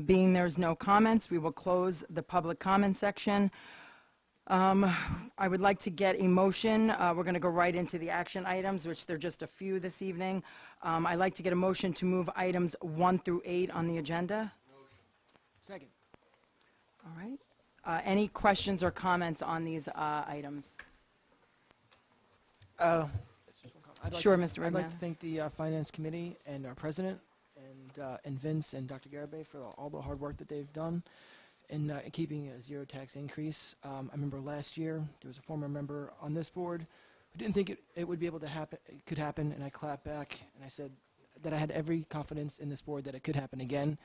being there's no comments, we will close the public comment section. I would like to get a motion. We're going to go right into the action items, which there are just a few this evening. I'd like to get a motion to move items 1 through 8 on the agenda. Second. All right. Any questions or comments on these items? Sure, Mr. I'd like Regna. to thank the Finance Committee and our president and Vince and Dr. Garibay for all the hard work that they've done in keeping a zero tax increase. I remember last year there was a former member on this board who didn't think it would be able to happen. It could happen, and I clapped back and I said that I had every confidence in this board that it could happen again,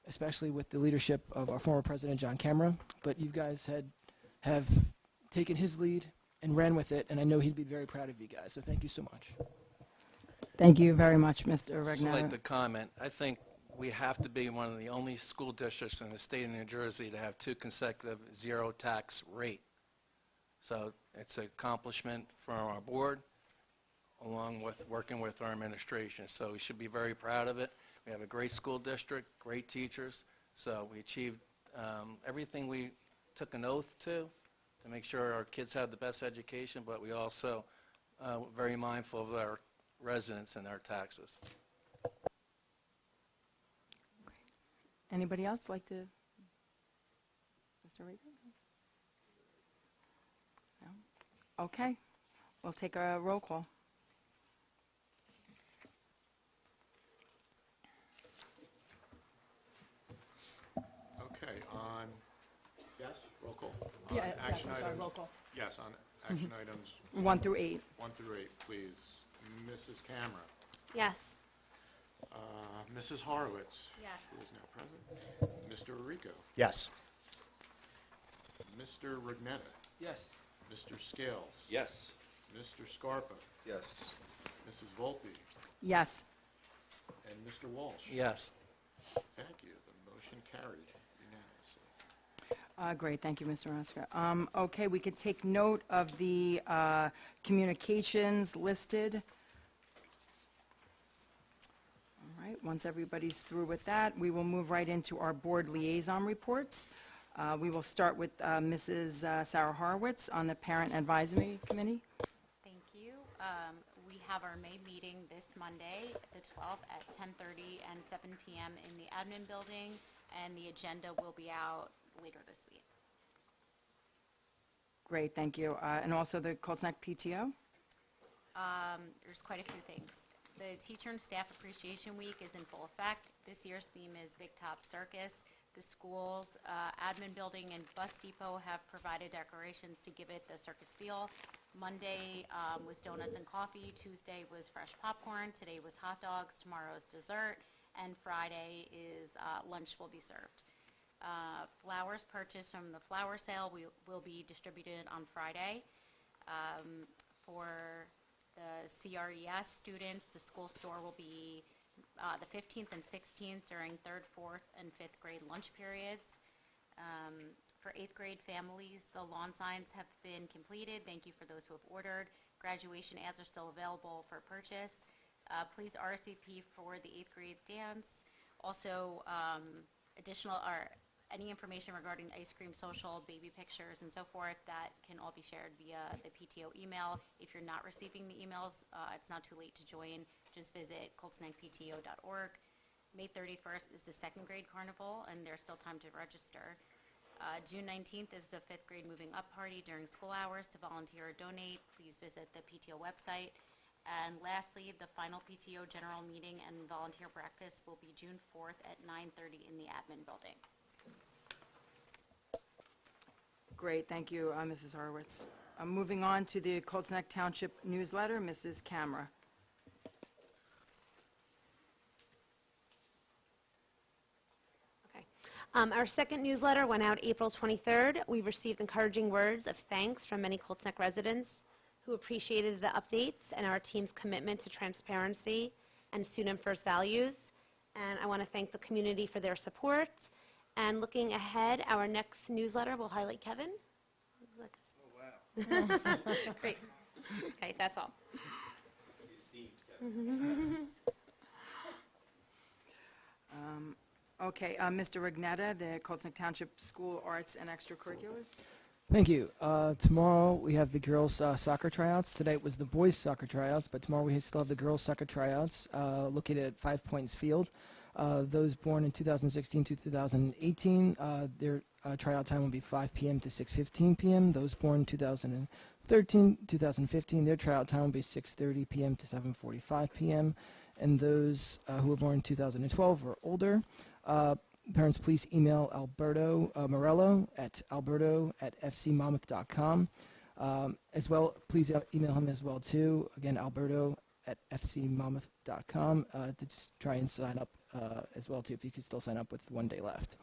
especially with the leadership of our former president, John Camera. But you guys have taken his lead and ran with it, and I know he'd be very proud of you guys. So thank you so much. Thank you very much, Mr. I'd like Regna. to comment. I think we have to be one of the only school districts in the state of New Jersey to have 2 consecutive zero tax rate. So it's an accomplishment for our board, along with working with our administration. So we should be very proud of it. We have a great school district, great teachers. So we achieved everything we took an oath to make sure our kids have the best education, but we also very mindful of our residents and our taxes. Anybody else like to? Mr. Regna? No? Okay. We'll take a roll call. Okay, on, yes, roll call? Yeah, On yes, action I'm sorry, items- roll call. Yes, on action items 1 through 8. 1 through 8, please. Mrs. Camera. Yes. Mrs. Horowitz. Yes. Who is now present. Mr. Rico. Yes. Mr. Rugnetta. Yes. Mr. Scales. Yes. Mr. Scarpa. Yes. Mrs. Volpe. Yes. And Mr. Walsh. Yes. Thank you. The motion carried unanimously. Great, thank you, Mr. Oscar. Okay, we could take note of the communications listed. All right, once everybody's through with that, we will move right into our board liaison reports. We will start with Mrs. Sarah Horowitz on the Parent Advisory Committee. Thank you. We have our May meeting this Monday, the 12th, at 10:30 and 7 p.m. in the admin building, and the agenda will be out later this week. Great, thank you. And also the Colts Neck PTO? There's quite a few things. The Teacher and Staff Appreciation Week is in full effect. This year's theme is Big Top Circus. The school's admin building and bus depot have provided decorations to give it the circus feel. Monday was donuts and coffee. Tuesday was fresh popcorn. Today was hot dogs. Tomorrow is dessert. And Friday is lunch will be served. Flowers purchased from the flower sale will be distributed on Friday. For the CRES students, the school store will be the 15th and 16th during 3rd, 4th, and 5th grade lunch periods. For 8th grade families, the lawn signs have been completed. Thank you for those who have ordered. Graduation ads are still available for purchase. Please RSVP for the 8th grade dance. Also, additional any information regarding ice cream social, baby pictures, and so forth, that can all be shared via the PTO email. If you're not receiving the emails, it's not too late to join. Just visit coltsneckpto.org. May 31st is the 2nd grade carnival, and there's still time to register. June 19th is the 5th grade moving up party during school hours. To volunteer or donate, please visit the PTO website. And lastly, the final PTO general meeting and volunteer breakfast will be June 4th at 9:30 in the admin building. Great, thank you, Mrs. Horowitz. Moving on to the Colts Neck Township newsletter, Mrs. Camera. Okay. Our second newsletter went out April 23rd. We received encouraging words of thanks from many Colts Neck residents who appreciated the updates and our team's commitment to transparency and student-first values. And I want to thank the community for their support. And looking ahead, our next newsletter will highlight Kevin. Look. Oh, wow. Great. Okay, that's all. Okay, Mr. Rignetta, the Colts Neck Township School Arts and Extracurriculars. Thank you. Tomorrow we have the girls' soccer tryouts. Today it was the boys' soccer tryouts, but tomorrow we still have the girls' soccer tryouts located at 5 Points Field. Those born in 2016 to 2018, their tryout time will be 5 p.m. to 6:15 p.m. Those born in 2013, 2015, their tryout time will be 6:30 p.m. to 7:45 p.m. And those who were born in 2012 or older, parents, please email Alberto Morello at alberto@fcmonmouth.com. As well, please email him as well too. Again, alberto@fcmonmouth.com to just try and sign up as well too, if you could still sign up with 1 day left.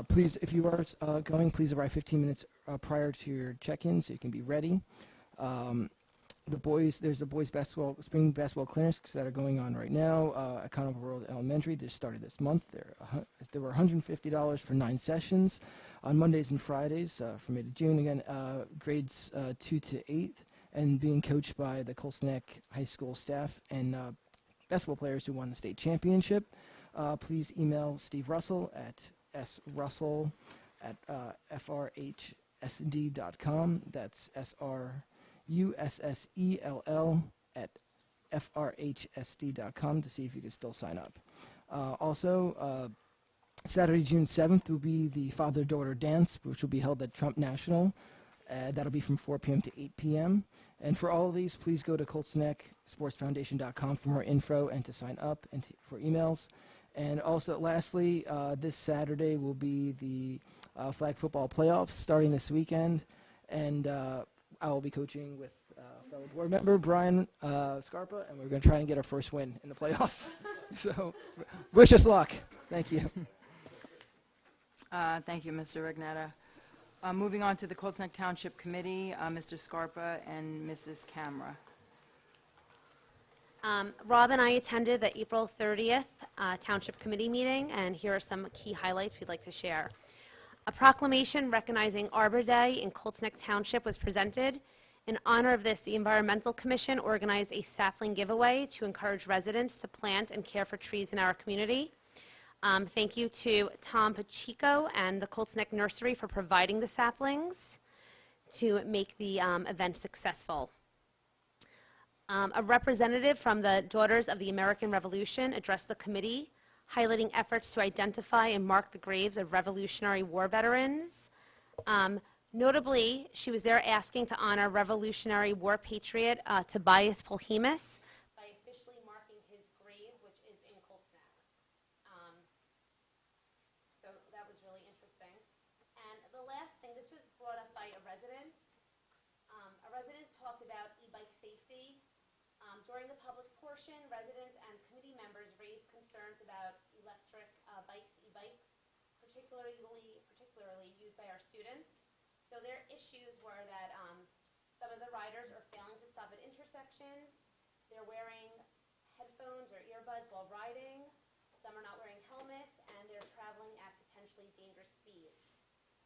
Please, if you are going, please arrive 15 minutes prior to your check-in so you can be ready. There's the boys spring basketball clinics that are going on right now at Conover Road Elementary. They started this month. There were $150 for 9 sessions on Mondays and Fridays from May to June. Again, grades 2 to 8, and being coached by the Colts Neck High School staff and basketball players who won the state championship. Please email Steve Russell at srussell@frhsd.com. That's SRUSSELL@frhsd.com to see if you can still sign up. Also, Saturday, June 7th will be the father-daughter dance, which will be held at Trump National. That'll be from 4 p.m. to 8 p.m. And for all of these, please go to coltsnecksportsfoundation.com for more info and to sign up and for emails. And also, lastly, this Saturday will be the flag football playoffs starting this weekend. And I will be coaching with fellow board member Brian Scarpa, and we're going to try and get our first win in the playoffs. So, wish us luck. Thank you. Thank you, Mr. Rignetta. Moving on to the Colts Neck Township Committee, Mr. Scarpa and Mrs. Camera. Rob and I attended the April 30th Township Committee meeting, and here are some key highlights we'd like to share. A proclamation recognizing Arbor Day in Colts Neck Township was presented. In honor of this, the Environmental Commission organized a sapling giveaway to encourage residents to plant and care for trees in our community. Thank you to Tom Pacheco and the Colts Neck Nursery for providing the saplings to make the event successful. A representative from the Daughters of the American Revolution addressed the committee highlighting efforts to identify and mark the graves of Revolutionary War veterans. Notably, she was there asking to honor Revolutionary War patriot Tobias Polhemus by officially marking his grave, which is in Colts Neck. So that was really interesting. And the last thing, this was brought up by a resident. A resident talked about e-bike safety. During the public portion, residents and committee members raised concerns about electric bikes, e-bikes, particularly used by our students. So their issues were that some of the riders are failing to stop at intersections, they're wearing headphones or earbuds while riding, some are not wearing helmets, and they're traveling at potentially dangerous speeds.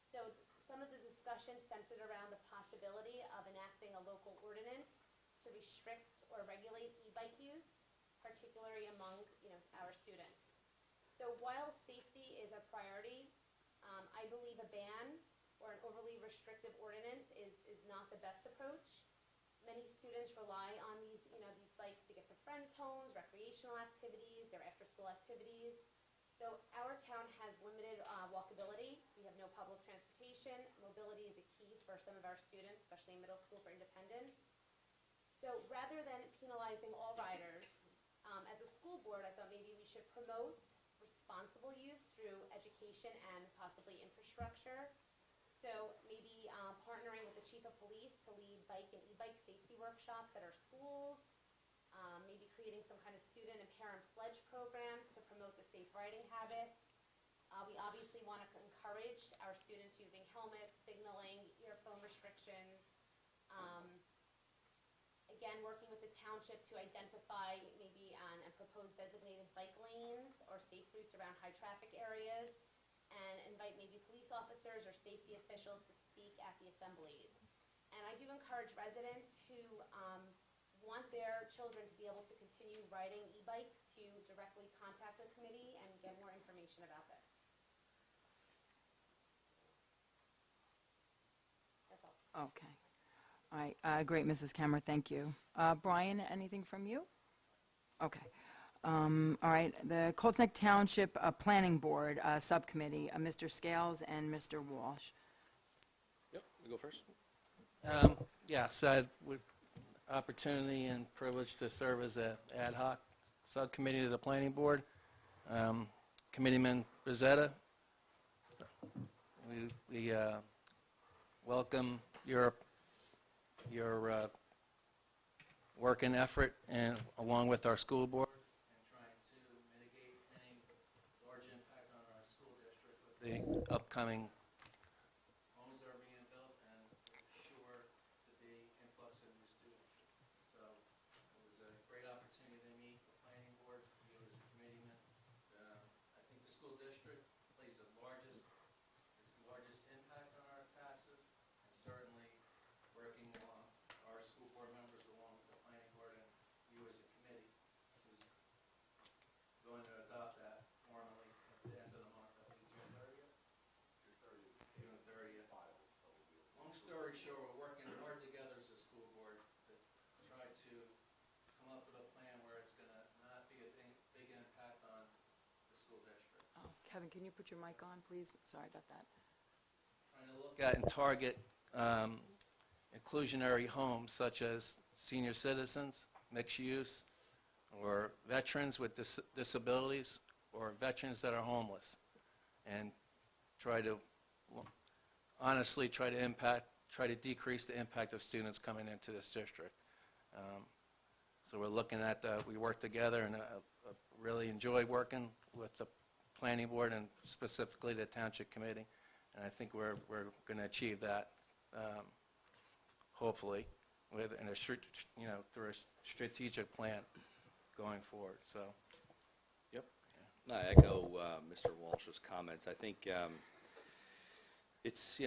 So some of the discussion centered around the possibility of enacting a local ordinance to restrict or regulate e-bike use, particularly among our students. So while safety is a priority, I believe a ban or an overly restrictive ordinance is not the best approach. Many students rely on these bikes to get to friends' homes, recreational activities, their after-school activities. So our town has limited walkability. We have no public transportation. Mobility is a key for some of our students, especially in middle school, for independence. So rather than penalizing all riders, as a school board, I thought maybe we should promote responsible use through education and possibly infrastructure. So maybe partnering with the chief of police to lead bike and e-bike safety workshops at our schools, maybe creating some kind of student and parent pledge programs to promote the safe riding habits. We obviously want to encourage our students using helmets, signaling, earphone restrictions. Again, working with the township to identify maybe and propose designated bike lanes or safe routes around high traffic areas, and invite maybe police officers or safety officials to speak at the assemblies. And I do encourage residents who want their children to be able to continue riding e-bikes to directly contact the committee and get more information about this. That's all. Okay. All right, great, Mrs. Kemmer, thank you. Brian, anything from you? Okay. All right, the Colts Neck Township Planning Board Subcommittee, Mr. Scales and Mr. Walsh. Yep, we go first. Yes, I had opportunity and privilege to serve as an ad hoc subcommittee to the planning board. Committeeman Bezzetta, we welcome your work and effort, and along with our school board, and trying to mitigate any large impact on our school district with the upcoming homes that are being built and sure to be influx of new students. So it was a great opportunity to meet the planning board, you as a committeeman. I think the school district plays the largest impact on our taxes, and certainly working along our school board members along with the planning board and you as a committee who's going to adopt that formally at the end of the month, I think June 30th? June 30th. Long story short, we're working hard together as a school board to try to come up with a plan where it's going to not be a big impact on the school district. Oh, Kevin, can you put your mic on, please? Sorry about that. Trying to look at and target inclusionary homes such as senior citizens, mixed use, or veterans with disabilities, or veterans that are homeless, and honestly try to decrease the impact of students coming into this district. So we're looking at, we work together, and really enjoy working with the planning board and specifically the township committee, and I think we're going to achieve that. Hopefully, through a strategic plan going forward. So, Yep. No, I echo Mr. Walsh's comments. I think it's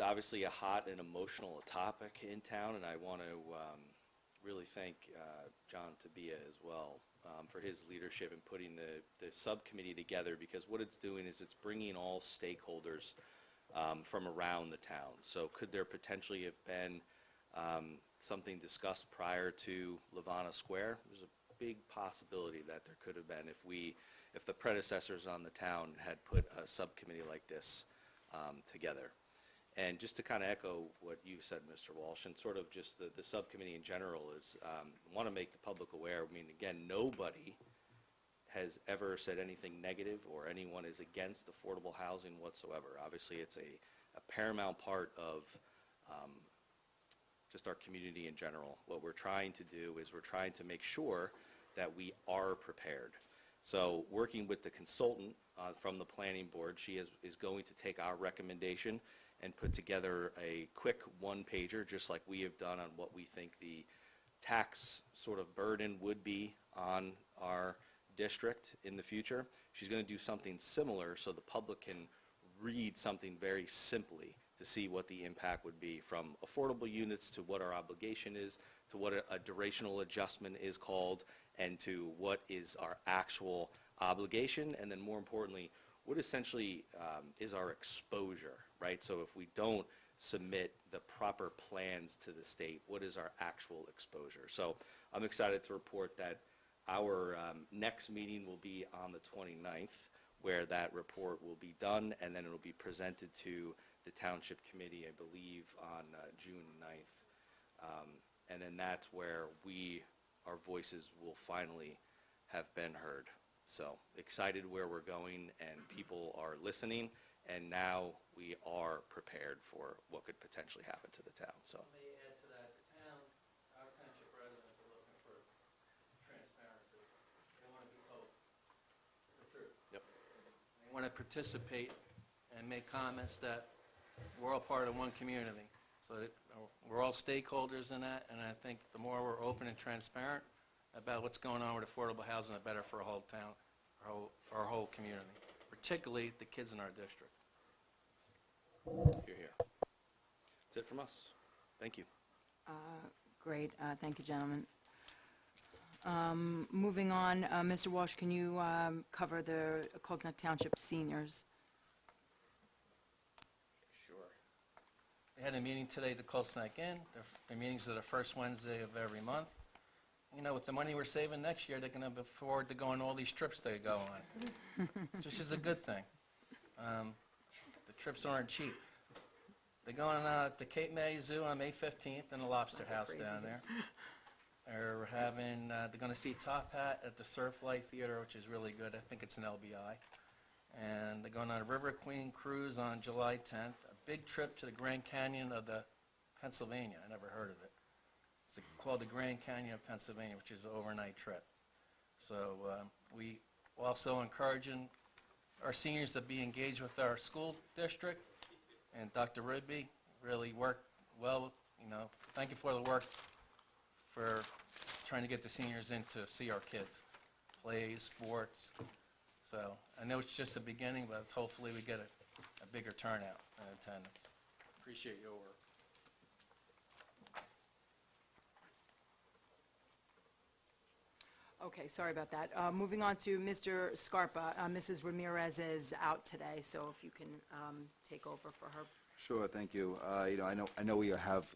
obviously a hot and emotional topic in town, and I want to really thank John Tabia as well for his leadership in putting the subcommittee together, because what it's doing is it's bringing all stakeholders from around the town. So could there potentially have been something discussed prior to Levana Square? There's a big possibility that there could have been if we if the predecessors on the town had put a subcommittee like this together. And just to kind of echo what you said, Mr. Walsh, and sort of just the subcommittee in general is, want to make the public aware. I mean, again, nobody has ever said anything negative or anyone is against affordable housing whatsoever. Obviously, it's a paramount part of just our community in general. What we're trying to do is we're trying to make sure that we are prepared. So working with the consultant from the planning board, she is going to take our recommendation and put together a quick one-pager, just like we have done on what we think the tax sort of burden would be on our district in the future. She's going to do something similar so the public can read something very simply to see what the impact would be, from affordable units to what our obligation is, to what a durational adjustment is called, and to what is our actual obligation, and then more importantly, what essentially is our exposure, right? So if we don't submit the proper plans to the state, what is our actual exposure? So I'm excited to report that our next meeting will be on the 29th, where that report will be done, and then it will be presented to the Township Committee, I believe, on June 9th. And then that's where our voices will finally have been heard. So excited where we're going, and people are listening, and now we are prepared for what could potentially happen to the town. So. Let me add to that. Our township residents are looking for transparency. They want to be told the truth. Yep. They want to participate and make comments that we're all part of one community. So that we're all stakeholders in that, and I think the more we're open and transparent about what's going on with affordable housing, the better for our whole town, our whole community, particularly the kids in our district. You're here. That's it from us. Thank you. Great, thank you, gentlemen. Moving on, Mr. Walsh, can you cover the Colts Neck Township seniors? Sure. We had a meeting today at the Colts Neck Inn. The meetings are the first Wednesday of every month. You know, with the money we're saving next year, they're going to afford to go on all these trips they go on, which is a good thing. The trips aren't cheap. They're going to Cape May Zoo on May 15th in the Lobster House down there. They're going to see Top Hat at the Surflight Theater, which is really good. I think it's an LBI. And they're going on a River Queen cruise on July 10th, a big trip to the Grand Canyon of Pennsylvania. I never heard of it. It's called the Grand Canyon of Pennsylvania, which is an overnight trip. So we also encouraging our seniors to be engaged with our school district, and Dr. Rigby really worked well. You know, thank you for the work for trying to get the seniors in to see our kids, plays, sports. So I know it's just the beginning, but hopefully we get a bigger turnout in attendance. Appreciate your work. Okay, sorry about that. Moving on to Mr. Scarpa. Mrs. Ramirez is out today, so if you can take over for her. Sure, thank you. You know, I know we have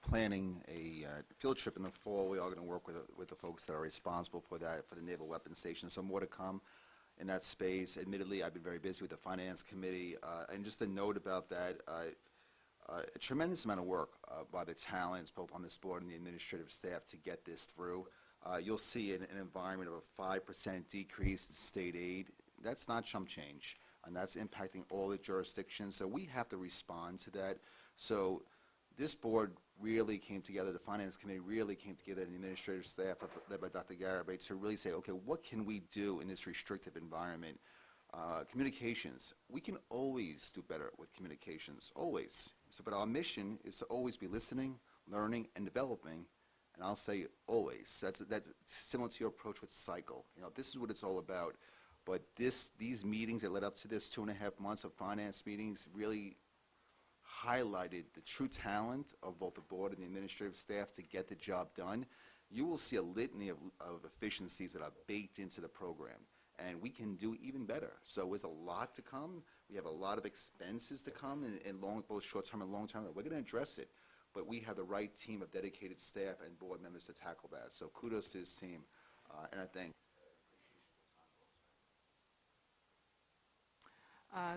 planning a field trip in the fall. We are going to work with the folks that are responsible for that, for the Naval Weapons Station. So more to come in that space. Admittedly, I've been very busy with the Finance Committee. And just a note about that, a tremendous amount of work by the talents, both on this board and the administrative staff, to get this through. You'll see an environment of a 5% decrease in state aid. That's not chump change, and that's impacting all the jurisdictions. So we have to respond to that. So this board really came together, the Finance Committee really came together, and the administrative staff led by Dr. Garabay, to really say, okay, what can we do in this restrictive environment? Communications, we can always do better with communications, always. So, but our mission is to always be listening, learning, and developing. And I'll say always. That's similar to your approach with cycle. You know, this is what it's all about. But these meetings that led up to this 2.5 months of finance meetings really highlighted the true talent of both the board and the administrative staff to get the job done. You will see a litany of efficiencies that are baked into the program, and we can do even better. So there's a lot to come. We have a lot of expenses to come in both short-term and long-term. We're going to address it. But we have the right team of dedicated staff and board members to tackle that. So kudos to this team, and I thank.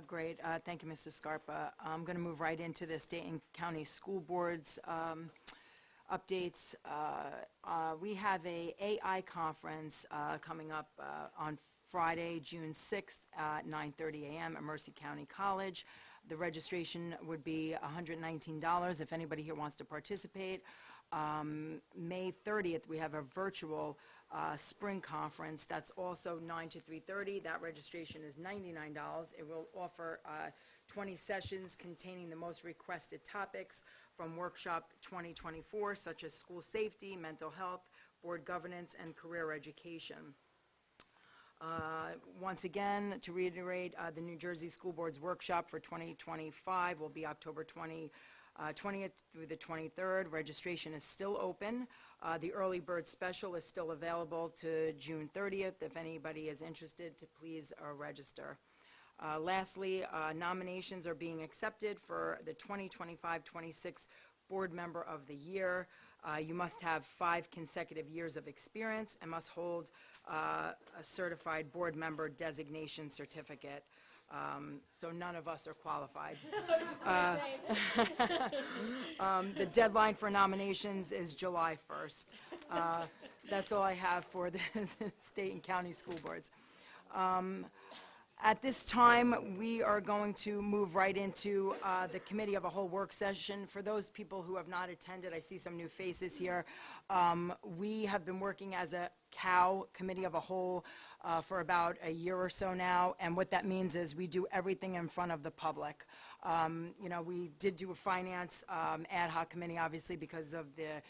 Great. Thank you, Mr. Scarpa. I'm going to move right into the state and county school boards updates. We have a AI conference coming up on Friday, June 6th at 9:30 a.m. at Mercer County College. The registration would be $119 if anybody here wants to participate. May 30th, we have a virtual spring conference. That's also 9 to 3:30. That registration is $99. It will offer 20 sessions containing the most requested topics from Workshop 2024, such as school safety, mental health, board governance, and career education. Once again, to reiterate, the New Jersey School Board's workshop for 2025 will be October 20th through the 23rd. Registration is still open. The early bird special is still available to June 30th. If anybody is interested, to please register. Lastly, nominations are being accepted for the 2025-26 Board Member of the Year. You must have 5 consecutive years of experience and must hold a certified board member designation certificate. So none of us are qualified. The deadline for nominations is July 1st. That's all I have for the state and county school boards. At this time, we are going to move right into the committee of a whole work session. For those people who have not attended, I see some new faces here. We have been working as a COW, Committee of a Whole, for about a year or so now, and what that means is we do everything in front of the public. We did do a finance ad hoc committee, obviously, because of the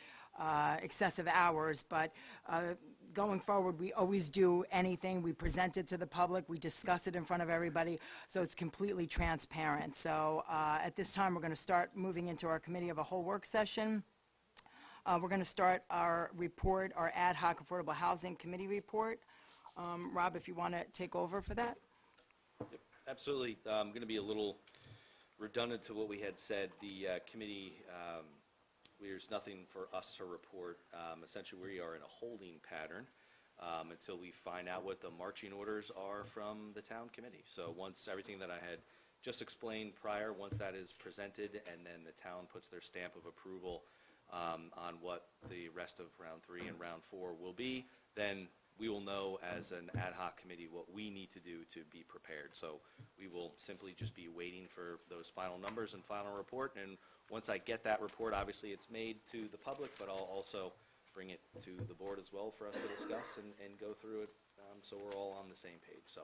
excessive hours, but going forward, we always do anything. We present it to the public. We discuss it in front of everybody, so it's completely transparent. So at this time, we're going to start moving into our Committee of a Whole work session. We're going to start our report, our ad hoc Affordable Housing Committee report. Rob, if you want to take over for that. Yep, absolutely. I'm going to be a little redundant to what we had said. The committee, there's nothing for us to report. Essentially, we are in a holding pattern until we find out what the marching orders are from the town committee. So once everything that I had just explained prior, once that is presented and then the town puts their stamp of approval on what the rest of round 3 and round 4 will be, then we will know as an ad hoc committee what we need to do to be prepared. So we will simply just be waiting for those final numbers and final report. And once I get that report, obviously it's made to the public, but I'll also bring it to the board as well for us to discuss and go through it so we're all on the same page. So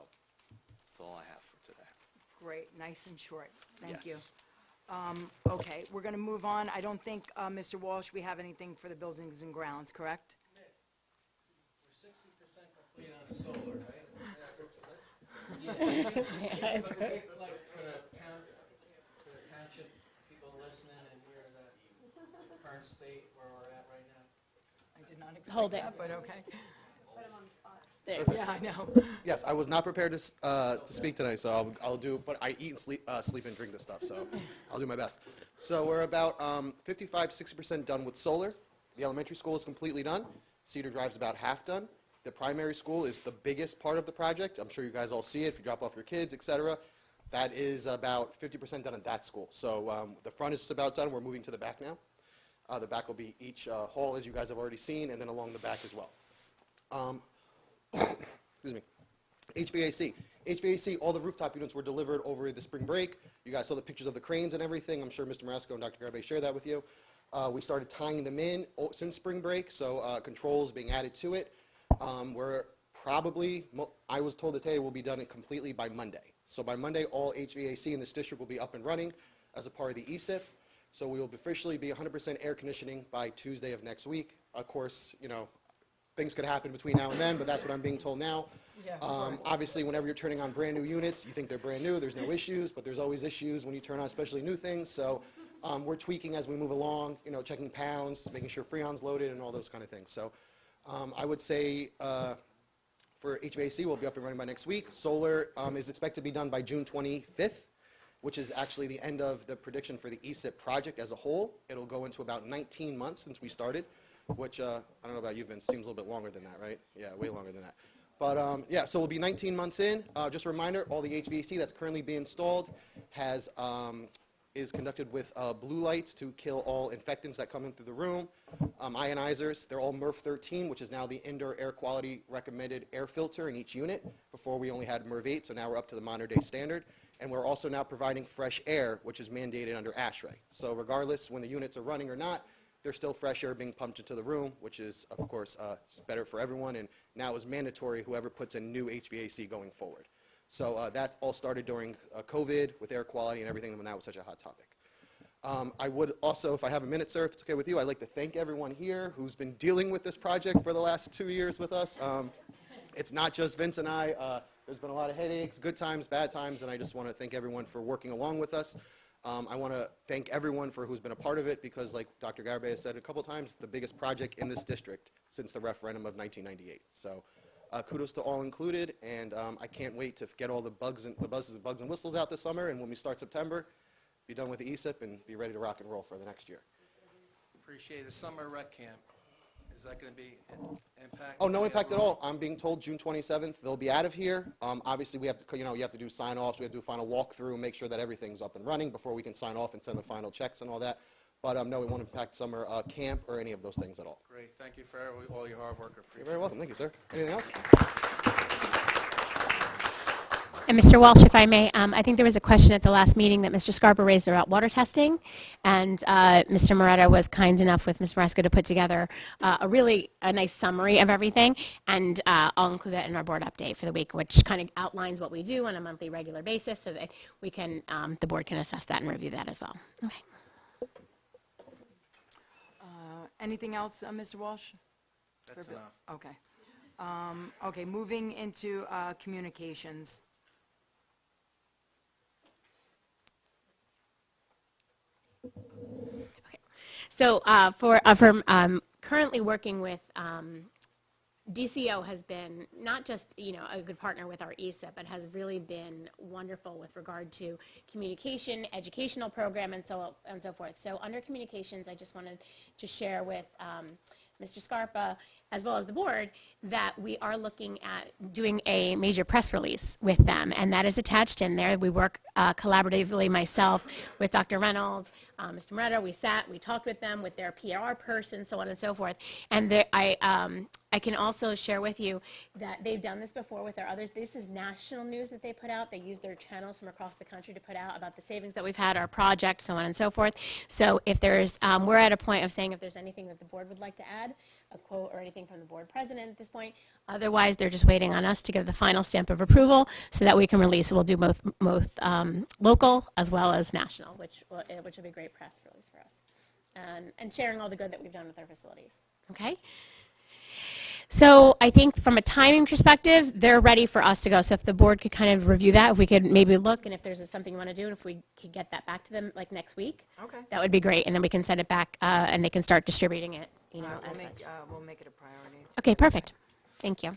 that's all I have for today. Great, nice and short. Thank you. Yes. Okay, we're going to move on. I don't think, Mr. Walsh, we have anything for the buildings and grounds, correct? We're 60% complete on the solar, right? Yeah. Like for the township people listening and hear the current state where we're at right now. I did not Hold expect it. that, but okay. There. Yeah, I know. Yes, I was not prepared to speak tonight, so I'll do, but I eat and sleep and drink this stuff, so I'll do my best. So we're about 55-60% done with solar. The elementary school is completely done. Cedar Drive's about half done. The primary school is the biggest part of the project. I'm sure you guys all see it if you drop off your kids, et cetera. That is about 50% done at that school. So the front is just about done. We're moving to the back now. The back will be each hall, as you guys have already seen, and then along the back as well. Excuse me. HVAC, all the rooftop units were delivered over the spring break. You guys saw the pictures of the cranes and everything. I'm sure Mr. Marasco and Dr. Garibay shared that with you. We started tying them in since spring break, so controls being added to it. We're probably, I was told today, will be done completely by Monday. So by Monday, all HVAC in this district will be up and running as a part of the ESIP. So we will officially be 100% air conditioning by Tuesday of next week. Of course, things could happen between now and then, but that's what I'm being told now. Yeah, of course. Obviously, whenever you're turning on brand new units, you think they're brand new, there's no issues, but there's always issues when you turn on especially new things. So we're tweaking as we move along, checking pounds, making sure Freon's loaded and all those kind of things. So I would say for HVAC, we'll be up and running by next week. Solar is expected to be done by June 25th, which is actually the end of the prediction for the ESIP project as a whole. It'll go into about 19 months since we started, which I don't know about you, Vince, seems a little bit longer than that, right? Yeah, way longer than that. But yeah, so we'll be 19 months in. Just a reminder, all the HVAC that's currently being installed is conducted with blue lights to kill all infectants that come in through the room. Ionizers, they're all MERV 13, which is now the indoor air quality recommended air filter in each unit. Before we only had MERV 8, so now we're up to the modern day standard. And we're also now providing fresh air, which is mandated under ASHRAE. So regardless when the units are running or not, there's still fresh air being pumped into the room, which is, of course, better for everyone, and now is mandatory whoever puts in new HVAC going forward. So that all started during COVID with air quality and everything, and now it's such a hot topic. I would also, if I have a minute, sir, if it's okay with you, I'd like to thank everyone here who's been dealing with this project for the last 2 years with us. It's not just Vince and I. There's been a lot of headaches, good times, bad times, and I just want to thank everyone for working along with us. I want to thank everyone for who's been a part of it because, like Dr. Garibay has said a couple times, the biggest project in this district since the referendum of 1998. So kudos to all included, and I can't wait to get all the bugs and whistles out this summer, and when we start September, be done with the ESIP and be ready to rock and roll for the next year. Appreciate the summer rec camp. Is that going to be impact? Oh, no impact at all. I'm being told June 27th they'll be out of here. Obviously, we have to, you have to do sign-offs. We have to do a final walkthrough, make sure that everything's up and running before we can sign off and send the final checks and all that. But no, we won't impact summer camp or any of those things at all. Great. Thank you for all your hard work. You're very welcome. Thank you, sir. Anything else? And Mr. Walsh, if I may, I think there was a question at the last meeting that Mr. Scarpa raised about water testing, and Mr. Moretta was kind enough with Ms. Marasco to put together a nice summary of everything, and I'll include that in our board update for the week, which kind of outlines what we do on a monthly, regular basis, so that we can, the board can assess that and review that as well. Okay. Anything else, Mr. Walsh? That's enough. Okay. Okay, moving into communications. Okay. So currently working with DCO has been not just a good partner with our ESIP, but has really been wonderful with regard to communication, educational program, and so forth. So under communications, I just wanted to share with Mr. Scarpa, as well as the board, that we are looking at doing a major press release with them, and that is attached in there. We work collaboratively, myself, with Dr. Reynolds, Mr. Moretta. We talked with them, with their PR person, so on and so forth. And I can also share with you that they've done this before with their others. This is national news that they put out. They use their channels from across the country to put out about the savings that we've had, our project, so on and so forth. So if there's, we're at a point of saying if there's anything that the board would like to add, a quote or anything from the board president at this point. Otherwise, they're just waiting on us to give the final stamp of approval so that we can release. We'll do both local as well as national, which will be great press release for us, and sharing all the good that we've done with our facilities. Okay. So I think from a timing perspective, they're ready for us to go. So if the board could kind of review that, if we could maybe look, and if there's something you want to do, and if we could get that back to them like next week, Okay. that would be great. And then we can send it back, and they can start distributing it. All right, As such. we'll make it a priority. Okay, perfect. Thank you.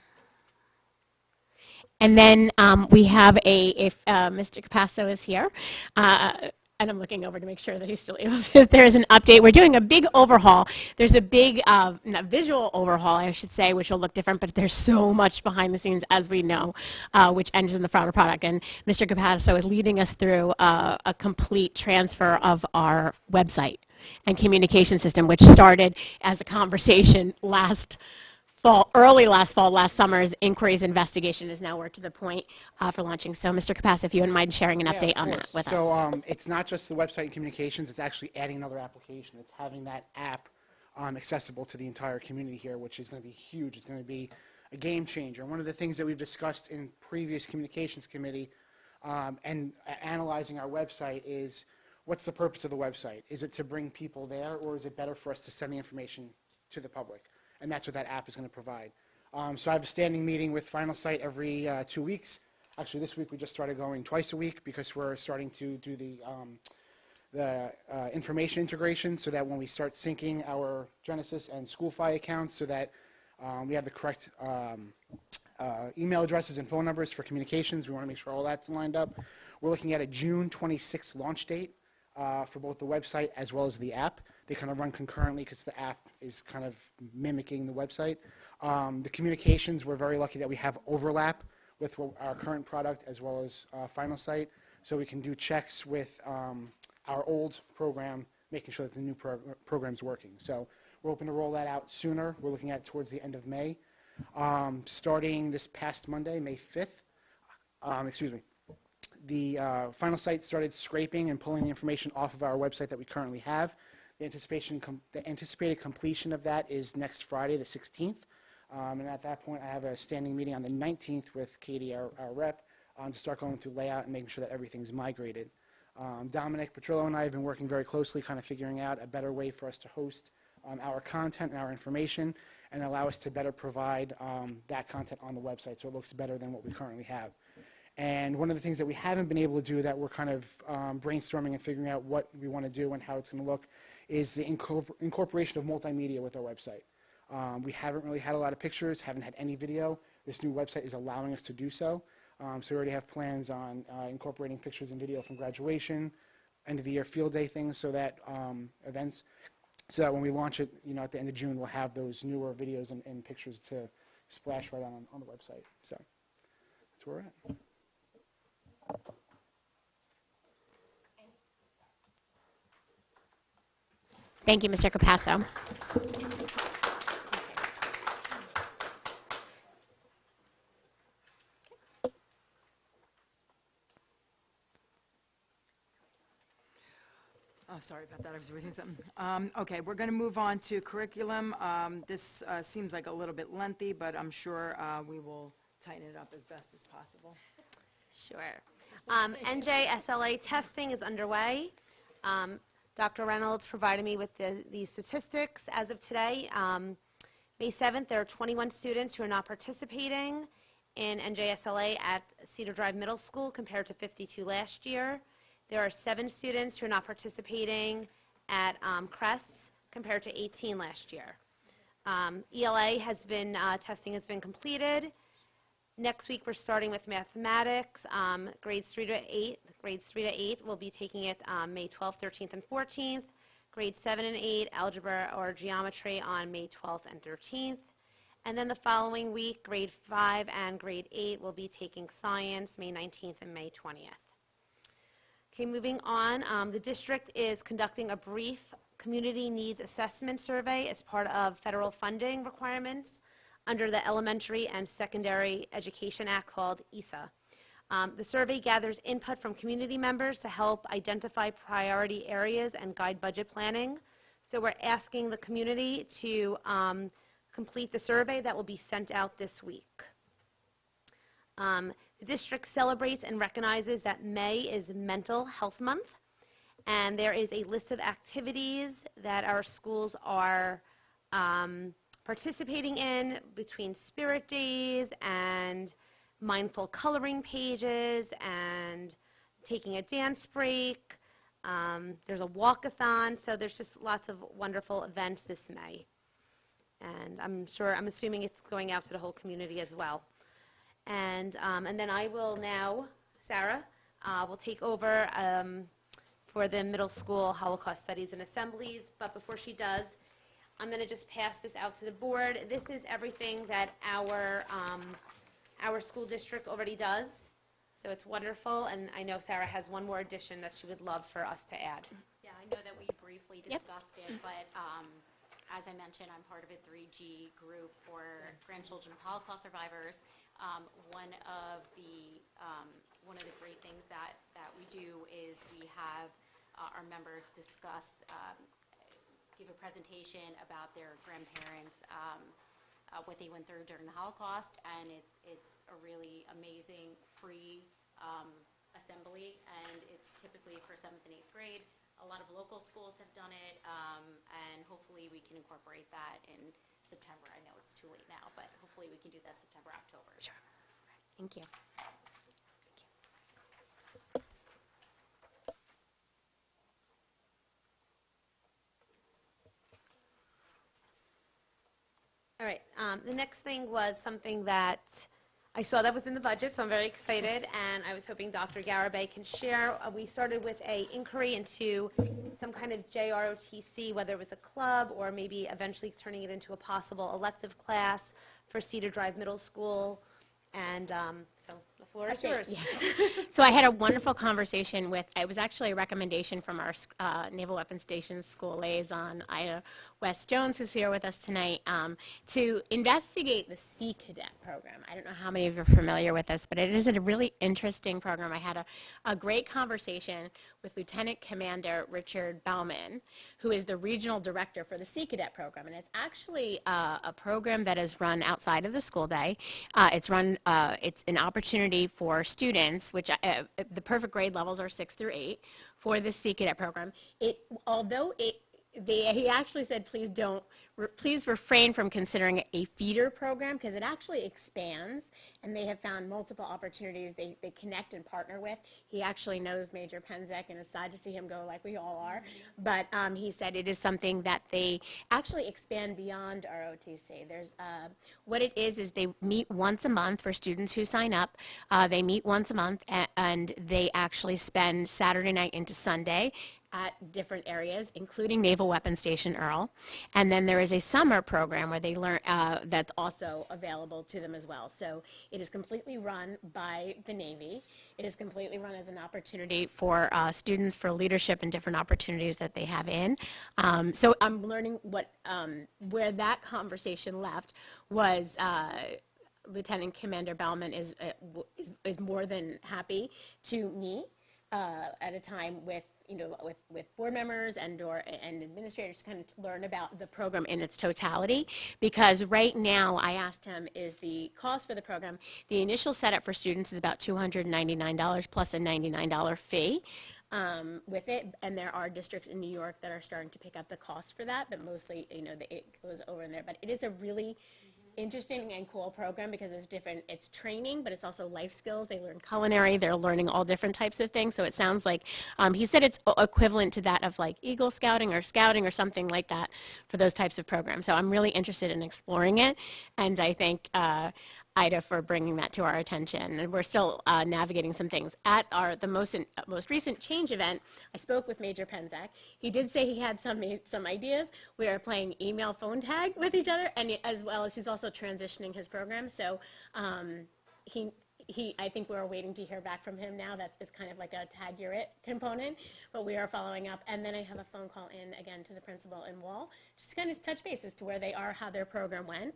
And then we have Mr. Capasso is here, and I'm looking over to make sure that he's still able to. There is an update. We're doing a big overhaul. There's a big visual overhaul, I should say, which will look different, but there's so much behind the scenes, as we know, which ends in the final product. And Mr. Capasso is leading us through a complete transfer of our website and communication system, which started as a conversation last summer's inquiries investigation is now we're to the point for launching. So, Mr. Capasso, if you wouldn't mind sharing an update on that with us. So it's not just the website and communications, it's actually adding another application. It's having that app accessible to the entire community here, which is going to be huge. It's going to be a game changer. One of the things that we've discussed in previous communications committee and analyzing our website is, what's the purpose of the website? Is it to bring people there, or is it better for us to send the information to the public? And that's what that app is going to provide. So I have a standing meeting with Final Site every 2 weeks. Actually, this week we just started going twice a week because we're starting to do the information integration so that when we start syncing our Genesis and SchoolFi accounts so that we have the correct email addresses and phone numbers for communications. We want to make sure all that's lined up. We're looking at a June 26th launch date for both the website as well as the app. They kind of run concurrently because the app is kind of mimicking the website. The communications, we're very lucky that we have overlap with our current product as well as Final Site, so we can do checks with our old program, making sure that the new program's working. So we're hoping to roll that out sooner. We're looking at towards the end of May. Starting this past Monday, May 5th, the Final Site started scraping and pulling the information off of our website that we currently have. The anticipated completion of that is next Friday, the 16th. And at that point, I have a standing meeting on the 19th with Katie, our rep, to start going through layout and making sure that everything's migrated. Dominic Petrillo and I have been working very closely, kind of figuring out a better way for us to host our content and our information and allow us to better provide that content on the website so it looks better than what we currently have. And one of the things that we haven't been able to do that we're kind of brainstorming and figuring out what we want to do and how it's going to look is the incorporation of multimedia with our website. We haven't really had a lot of pictures, haven't had any video. This new website is allowing us to do so. So we already have plans on incorporating pictures and video from graduation, end of the year field day things, so that events, so that when we launch it, at the end of June, we'll have those newer videos and pictures to splash right on the website. So that's where we're at. Thank you, Mr. Capasso. Oh, sorry about that, I was reading something. Okay, we're going to move on to curriculum. This seems like a little bit lengthy, but I'm sure we will tighten it up as best as possible. Sure. NJSLA testing is underway. Dr. Reynolds provided me with these statistics. As of today, May 7th, there are 21 students who are not participating in NJSLA at Cedar Drive Middle School compared to 52 last year. There are 7 students who are not participating at Crest compared to 18 last year. ELA testing has been completed. Next week, we're starting with mathematics. Grades 3 to 8 will be taking it May 12th, 13th, and 14th. Grades 7 and 8, algebra or geometry on May 12th and 13th. And then the following week, grade 5 and grade 8 will be taking science May 19th and May 20th. Okay, moving on, the district is conducting a brief community needs assessment survey as part of federal funding requirements under the Elementary and Secondary Education Act called ESA. The survey gathers input from community members to help identify priority areas and guide budget planning. So we're asking the community to complete the survey that will be sent out this week. The district celebrates and recognizes that May is Mental Health Month, and there is a list of activities that our schools are participating in between spirit days and mindful coloring pages and taking a dance break. There's a walkathon, so there's just lots of wonderful events this May. And I'm assuming it's going out to the whole community as well. And then I will now, Sarah, will take over for the middle school Holocaust Studies and Assemblies. But before she does, I'm going to just pass this out to the board. This is everything that our school district already does. So it's wonderful, and I know Sarah has one more addition that she would love for us to add. Yeah, I know that we briefly discussed it, but as I mentioned, I'm part of a 3G group for grandchildren of Holocaust survivors. One of the great things that we do is we have our members discuss, give a presentation about their grandparents, what they went through during the Holocaust, and it's a really amazing free assembly, and it's typically for 7th and 8th grade. A lot of local schools have done it, and hopefully we can incorporate that in September. I know it's too late now, but hopefully we can do that September, October. Sure. Thank you. All right, the next thing was something that I saw that was in the budget, so I'm very excited, and I was hoping Dr. Garabay can share. We started with a inquiry into some kind of JROTC, whether it was a club or maybe eventually turning it into a possible elective class for Cedar Drive Middle School, and so the floor is yours. So I had a wonderful conversation with, it was actually a recommendation from our Naval Weapons Station School Liaison, Ida West Jones, who's here with us tonight, to investigate the Sea Cadet program. I don't know how many of you are familiar with this, but it is a really interesting program. I had a great conversation with Lieutenant Commander Richard Bauman, who is the regional director for the Sea Cadet program. And it's actually a program that is run outside of the school day. It's an opportunity for students, which the perfect grade levels are 6 through 8 for the Sea Cadet program. He actually said, please refrain from considering it a feeder program, because it actually expands, and they have found multiple opportunities they connect and partner with. He actually knows Major Penzek and is sad to see him go, like we all are. But he said it is something that they actually expand beyond ROTC. There's what it is they meet once a month for students who sign up. They meet once a month, and they actually spend Saturday night into Sunday at different areas, including Naval Weapons Station Earl. And then there is a summer program where they learn, that's also available to them as well. So it is completely run by the Navy. It is completely run as an opportunity for students for leadership and different opportunities that they have in. So I'm learning where that conversation left was Lieutenant Commander Bauman is more than happy to meet at a time with board members and administrators to kind of learn about the program in its totality. Because right now, I asked him, is the cost for the program, the initial setup for students is about $299 plus a $99 fee with it. And there are districts in New York that are starting to pick up the cost for that, but mostly, it goes over in there. But it is a really interesting and cool program because it's training, but it's also life skills. They learn culinary, they're learning all different types of things. So it sounds like, he said it's equivalent to that of like Eagle Scouting or something like that for those types of programs. So I'm really interested in exploring it. And I thank Ida for bringing that to our attention. And we're still navigating some things. At the most recent change event, I spoke with Major Penzak. He did say he had some ideas. We are playing email phone tag with each other, and as well as he's also transitioning his program. So I think we're waiting to hear back from him now. It's kind of like a tag you're it component, but we are following up. And then I have a phone call in again to the principal in Wall, just to kind of touch base as to where they are, how their program went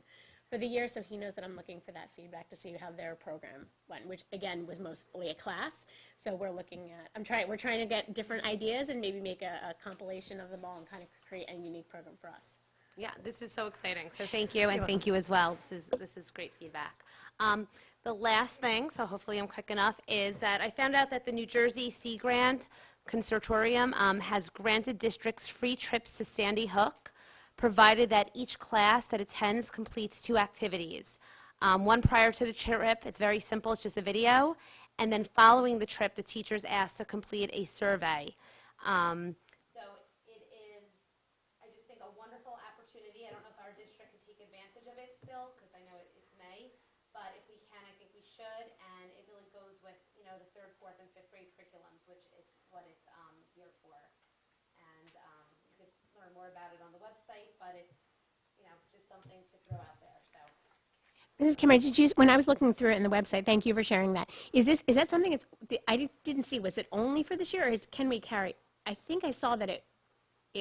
for the year, so he knows that I'm looking for that feedback to see how their program went, which again was mostly a class. So we're looking at, we're trying to get different ideas and maybe make a compilation of them all and kind of create a unique program for us. Yeah, this is so exciting. So thank you, and thank you as well. This is great feedback. The last thing, so hopefully I'm quick enough, is that I found out that the New Jersey Sea Grant Consortium has granted districts free trips to Sandy Hook, provided that each class that attends completes 2 activities. One prior to the trip, it's very simple, it's just a video, and then following the trip, the teacher's asked to complete a survey. So it is, I just think, a wonderful opportunity. I don't know if our district can take advantage of it still, because I know it's May, but if we can, I think we should, and it really goes with, the 3rd, 4th, and 5th grade curriculums, which is what it's geared for. And you could learn more about it on the website, but it's, just something to throw out there, so. Mrs. Kimmerer, when I was looking through it in the website, thank you for sharing that. Is that something I didn't see, was it only for this year, or can we carry? I think I saw that it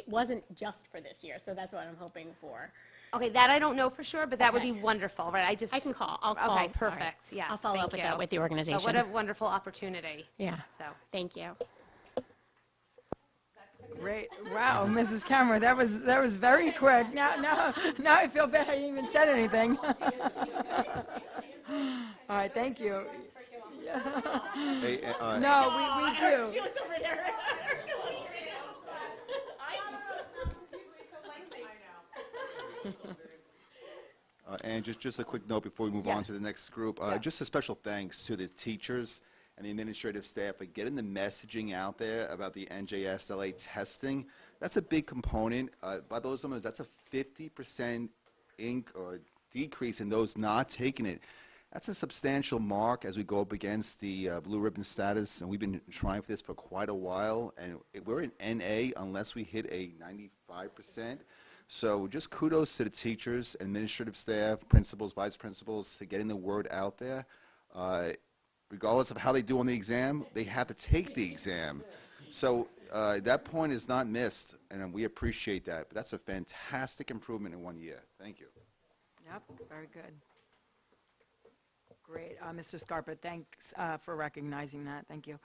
wasn't just for this year, so that's what I'm hoping for. Okay, that I don't know for sure, but that would be wonderful, right? I can call. I'll call. Okay, perfect, yes. I'll follow up with that with the organization. What a wonderful opportunity. Yeah. So. Thank you. Great. Wow, Mrs. Cameron, that was very quick. Now I feel bad I didn't even said anything. All right, thank you. Hey, No, we do. She looks over there. And just a quick note before we move on to the next group. Just a special thanks to the teachers and the administrative staff for getting the messaging out there about the NJSLA testing. That's a big component. By those numbers, that's a 50% decrease in those not taking it. That's a substantial mark as we go up against the blue ribbon status, and we've been trying for this for quite a while, and we're in NA unless we hit a 95%. So just kudos to the teachers, administrative staff, principals, vice principals, for getting the word out there. Regardless of how they do on the exam, they have to take the exam. So that point is not missed, and we appreciate that. But that's a fantastic improvement in 1 year. Thank you. Yep, very good. Great. Mr. Scarpa, thanks for recognizing that. Thank you.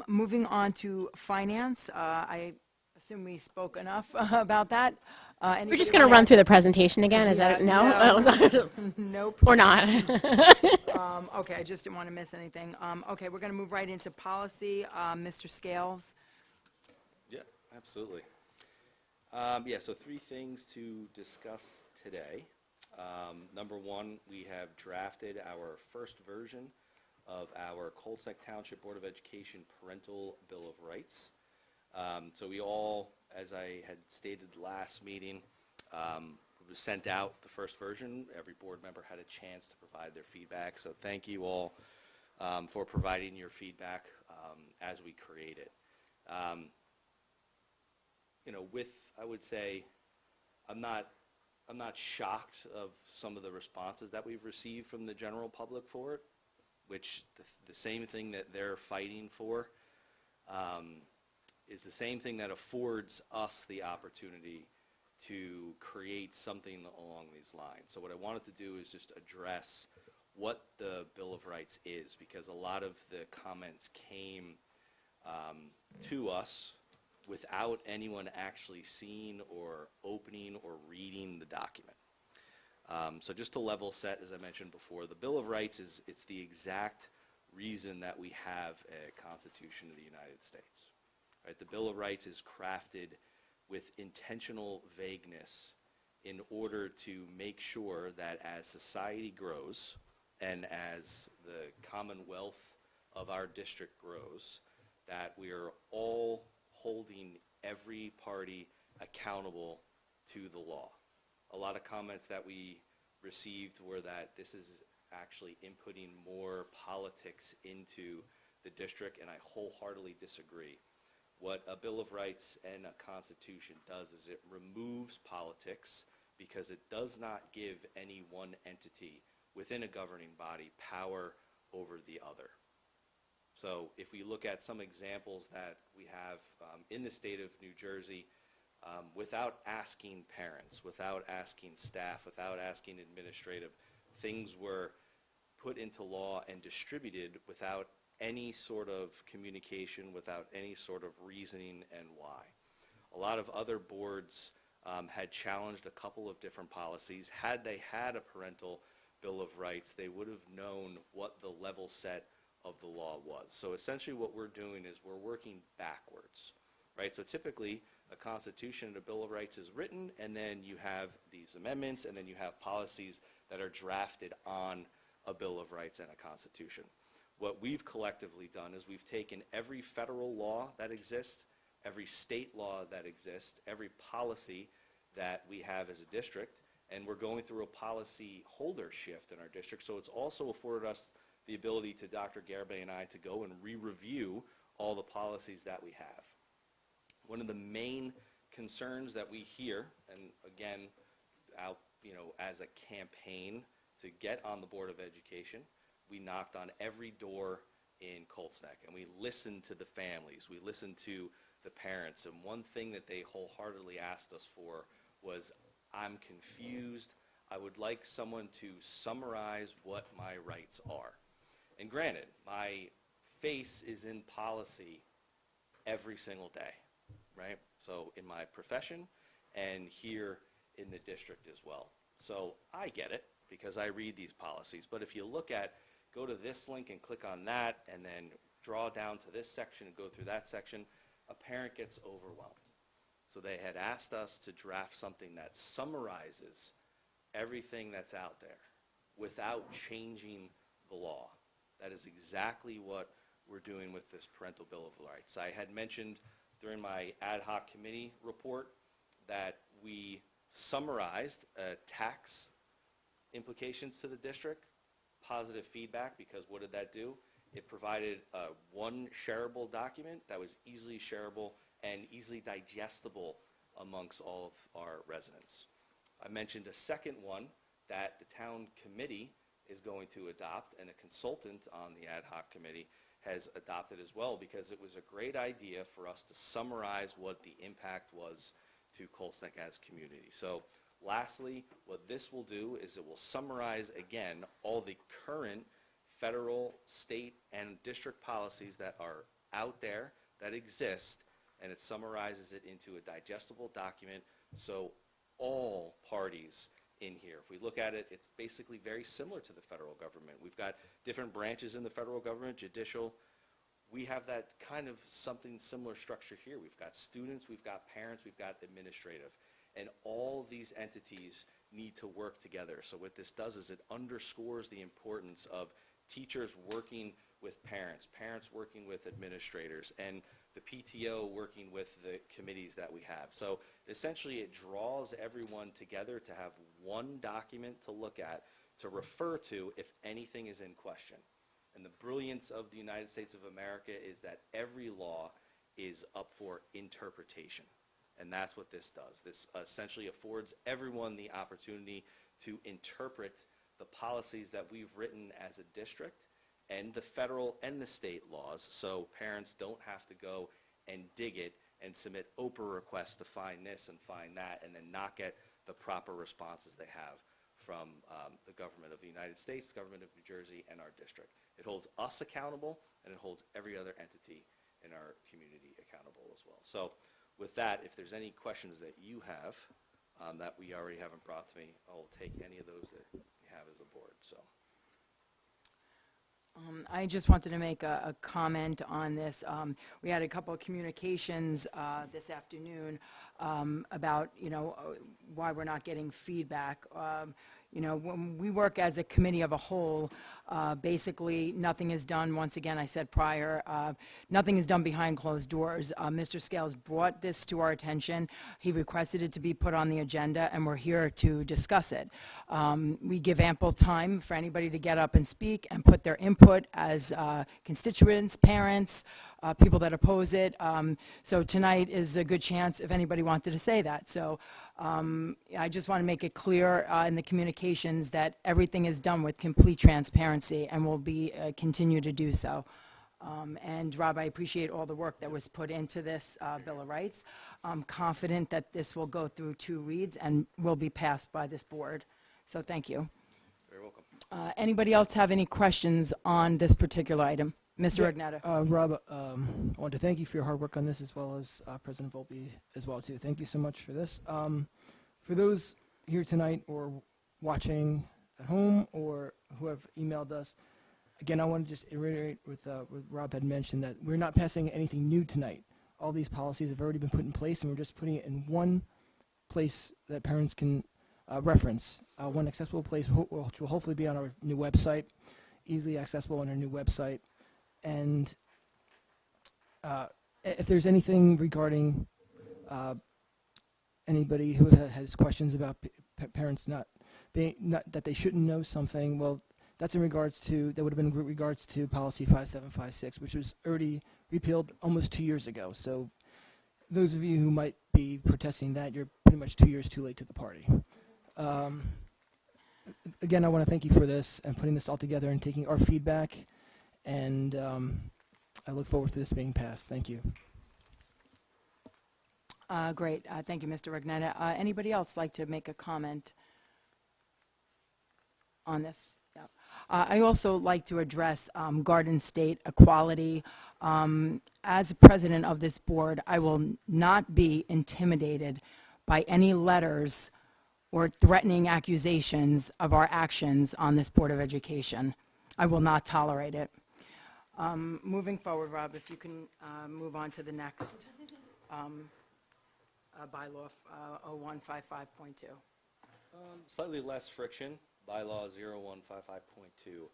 Moving on to finance, I assume we spoke enough about that. We're just going to run through the presentation again, is that, no? Nope. Or not? Okay, I just didn't want to miss anything. Okay, we're going to move right into policy. Mr. Scales. Yeah, absolutely. Yeah, so 3 things to discuss today. Number 1, we have drafted our first version of our Colts Neck Township Board of Education Parental Bill of Rights. So we all, as I had stated last meeting, was sent out the first version. Every board member had a chance to provide their feedback. So thank you all for providing your feedback as we create it. You know, I would say, I'm not shocked of some of the responses that we've received from the general public for it, which the same thing that they're fighting for is the same thing that affords us the opportunity to create something along these lines. So what I wanted to do is just address what the Bill of Rights is, because a lot of the comments came to us without anyone actually seeing or opening or reading the document. So just to level set, as I mentioned before, the Bill of Rights it's the exact reason that we have a Constitution of the United States. Right? The Bill of Rights is crafted with intentional vagueness in order to make sure that as society grows and as the commonwealth of our district grows, that we are all holding every party accountable to the law. A lot of comments that we received were that this is actually inputting more politics into the district, and I wholeheartedly disagree. What a Bill of Rights and a Constitution does is it removes politics because it does not give any one entity within a governing body power over the other. So if we look at some examples that we have in the state of New Jersey, without asking parents, without asking staff, without asking administrative, things were put into law and distributed without any sort of communication, without any sort of reasoning and why. A lot of other boards had challenged a couple of different policies. Had they had a parental Bill of Rights, they would have known what the level set of the law was. So essentially what we're doing is we're working backwards, right? So typically a Constitution and a Bill of Rights is written, and then you have these amendments, and then you have policies that are drafted on a Bill of Rights and a Constitution. What we've collectively done is we've taken every federal law that exists, every state law that exists, every policy that we have as a district, and we're going through a policy holder shift in our district. So it's also afforded us the ability to Dr. Garibay and I to go and re-review all the policies that we have. One of the main concerns that we hear, and again, out, as a campaign to get on the Board of Education, we knocked on every door in Colts Neck, and we listened to the families, we listened to the parents, and one thing that they wholeheartedly asked us for was, I'm confused, I would like someone to summarize what my rights are. And granted, my face is in policy every single day, right? So in my profession and here in the district as well. So I get it because I read these policies, but if you go to this link and click on that and then draw down to this section and go through that section, a parent gets overwhelmed. So they had asked us to draft something that summarizes everything that's out there without changing the law. That is exactly what we're doing with this Parental Bill of Rights. I had mentioned during my ad hoc committee report that we summarized tax implications to the district, positive feedback, because what did that do? It provided one shareable document that was easily shareable and easily digestible amongst all of our residents. I mentioned a second one that the town committee is going to adopt, and a consultant on the ad hoc committee has adopted as well, because it was a great idea for us to summarize what the impact was to Colts Neck as community. So lastly, what this will do is it will summarize again all the current federal, state, and district policies that are out there, that exist, and it summarizes it into a digestible document so all parties in here, if we look at it, it's basically very similar to the federal government. We've got different branches in the federal government, judicial. We have that kind of something similar structure here. We've got students, we've got parents, we've got administrative. And all these entities need to work together. So what this does is it underscores the importance of teachers working with parents, parents working with administrators, and the PTO working with the committees that we have. So essentially it draws everyone together to have one document to look at, to refer to if anything is in question. And the brilliance of the United States of America is that every law is up for interpretation. And that's what this does. This essentially affords everyone the opportunity to interpret the policies that we've written as a district and the federal and the state laws, so parents don't have to go and dig it and submit Oprah requests to find this and find that, and then not get the proper responses they have from the government of the United States, the government of New Jersey, and our district. It holds us accountable, and it holds every other entity in our community accountable as well. So with that, if there's any questions that you have that we already haven't brought to me, I'll take any of those that you have as a board. So. I just wanted to make a comment on this. We had a couple of communications this afternoon about, why we're not getting feedback. When we work as a committee of a whole, basically nothing is done. Once again, I said prior, nothing is done behind closed doors. Mr. Scales brought this to our attention. He requested it to be put on the agenda, and we're here to discuss it. We give ample time for anybody to get up and speak and put their input as constituents, parents, people that oppose it. So tonight is a good chance if anybody wanted to say that. So I just want to make it clear in the communications that everything is done with complete transparency and will be continue to do so. And Rob, I appreciate all the work that was put into this Bill of Rights. I'm confident that this will go through 2 reads and will be passed by this board. So thank you. Very welcome. Anybody else have any questions on this particular item? Mr. Agnetta. Rob, I want to thank you for your hard work on this, as well as President Volpe as well, too. Thank you so much for this. For those here tonight or watching at home or who have emailed us, again, I want to just reiterate with what Rob had mentioned, that we're not passing anything new tonight. All these policies have already been put in place, and we're just putting it in one place that parents can reference, one accessible place, which will hopefully be on our new website, easily accessible on our new website. And if there's anything regarding anybody who has questions about parents not that they shouldn't know something, well, that's in regards to, that would have been in regards to policy 5756, which was already repealed almost 2 years ago. So those of you who might be protesting that, you're pretty much 2 years too late to the party. Again, I want to thank you for this and putting this all together and taking our feedback. And I look forward to this being passed. Thank you. Great. Thank you, Mr. Ragnetta. Anybody else like to make a comment on this? Yeah. I also like to address Garden State equality. As president of this board, I will not be intimidated by any letters or threatening accusations of our actions on this Board of Education. I will not tolerate it. Moving forward, Rob, if you can move on to the next bylaw, 0155.2. Slightly less friction, bylaw 0155.2.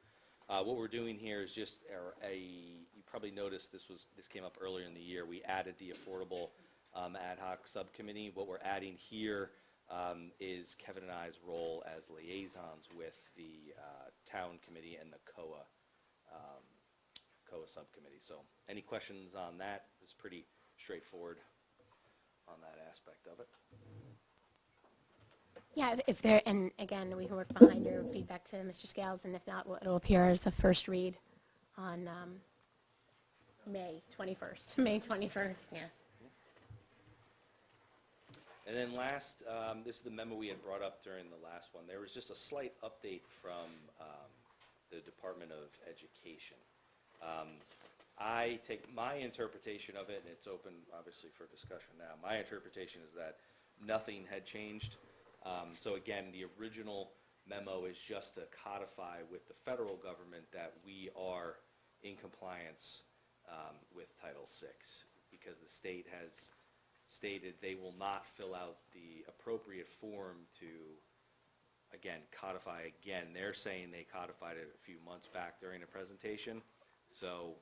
What we're doing here is just you probably noticed this came up earlier in the year. We added the affordable ad hoc subcommittee. What we're adding here is Kevin and I's role as liaisons with the town committee and the COA subcommittee. So any questions on that? It's pretty straightforward on that aspect of it. Yeah, if there, and again, we can work behind your feedback to Mr. Scales, and if not, it'll appear as a first read on May 21st. May 21st, yes. And then last, this is the memo we had brought up during the last one. There was just a slight update from the Department of Education. I take my interpretation of it, and it's open obviously for discussion now. My interpretation is that nothing had changed. So again, the original memo is just to codify with the federal government that we are in compliance with Title VI, because the state has stated they will not fill out the appropriate form to, again, codify again. They're saying they codified it a few months back during a presentation. So,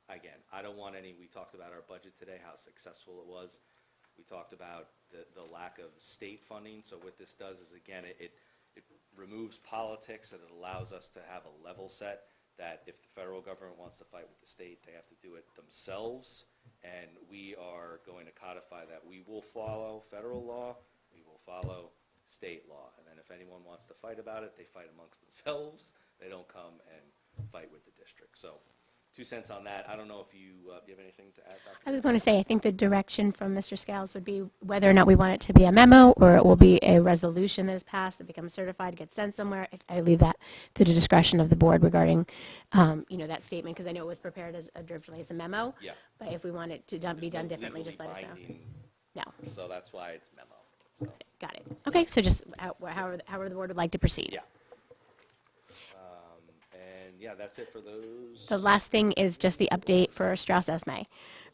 again, I don't want any, we talked about our budget today, how successful it was. We talked about the lack of state funding. So what this does is, again, it removes politics, and it allows us to have a level set that if the federal government wants to fight with the state, they have to do it themselves. And we are going to codify that we will follow federal law, we will follow state law. And then if anyone wants to fight about it, they fight amongst themselves. They don't come and fight with the district. So 2 cents on that. I don't know if you have anything to add, Dr. I was going to say, I think the direction from Mr. Scales would be whether or not we want it to be a memo or it will be a resolution that is passed, that becomes certified, gets sent somewhere. I leave that to the discretion of the board regarding, that statement, because I know it was prepared as originally as a memo. Yeah. But if we want it to be done differently, just let us know. Binding, No, so that's why it's memo. So, got it. Okay, so just however the board would like to proceed. yeah. And yeah, that's it for those. The last thing is just the update for Strauss Esme.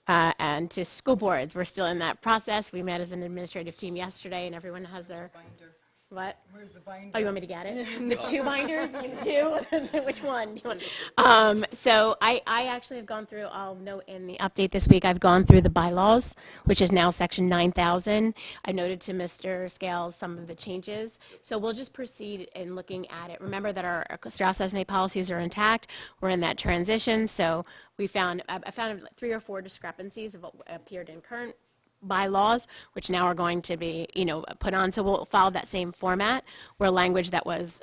And to school boards, we're still in that process. We met as an administrative team yesterday, and everyone has their, Binder. what? Where's the binder? Oh, you want me to get it? The 2 binders? Two? Which one? Do you want? So I actually have gone through, I'll note in the update this week, I've gone through the bylaws, which is now section 9,000. I noted to Mr. Scales some of the changes. So we'll just proceed in looking at it. Remember that our Strauss Esme policies are intact. We're in that transition. So I found 3 or 4 discrepancies of what appeared in current bylaws, which now are going to be, put on. So we'll follow that same format where language that was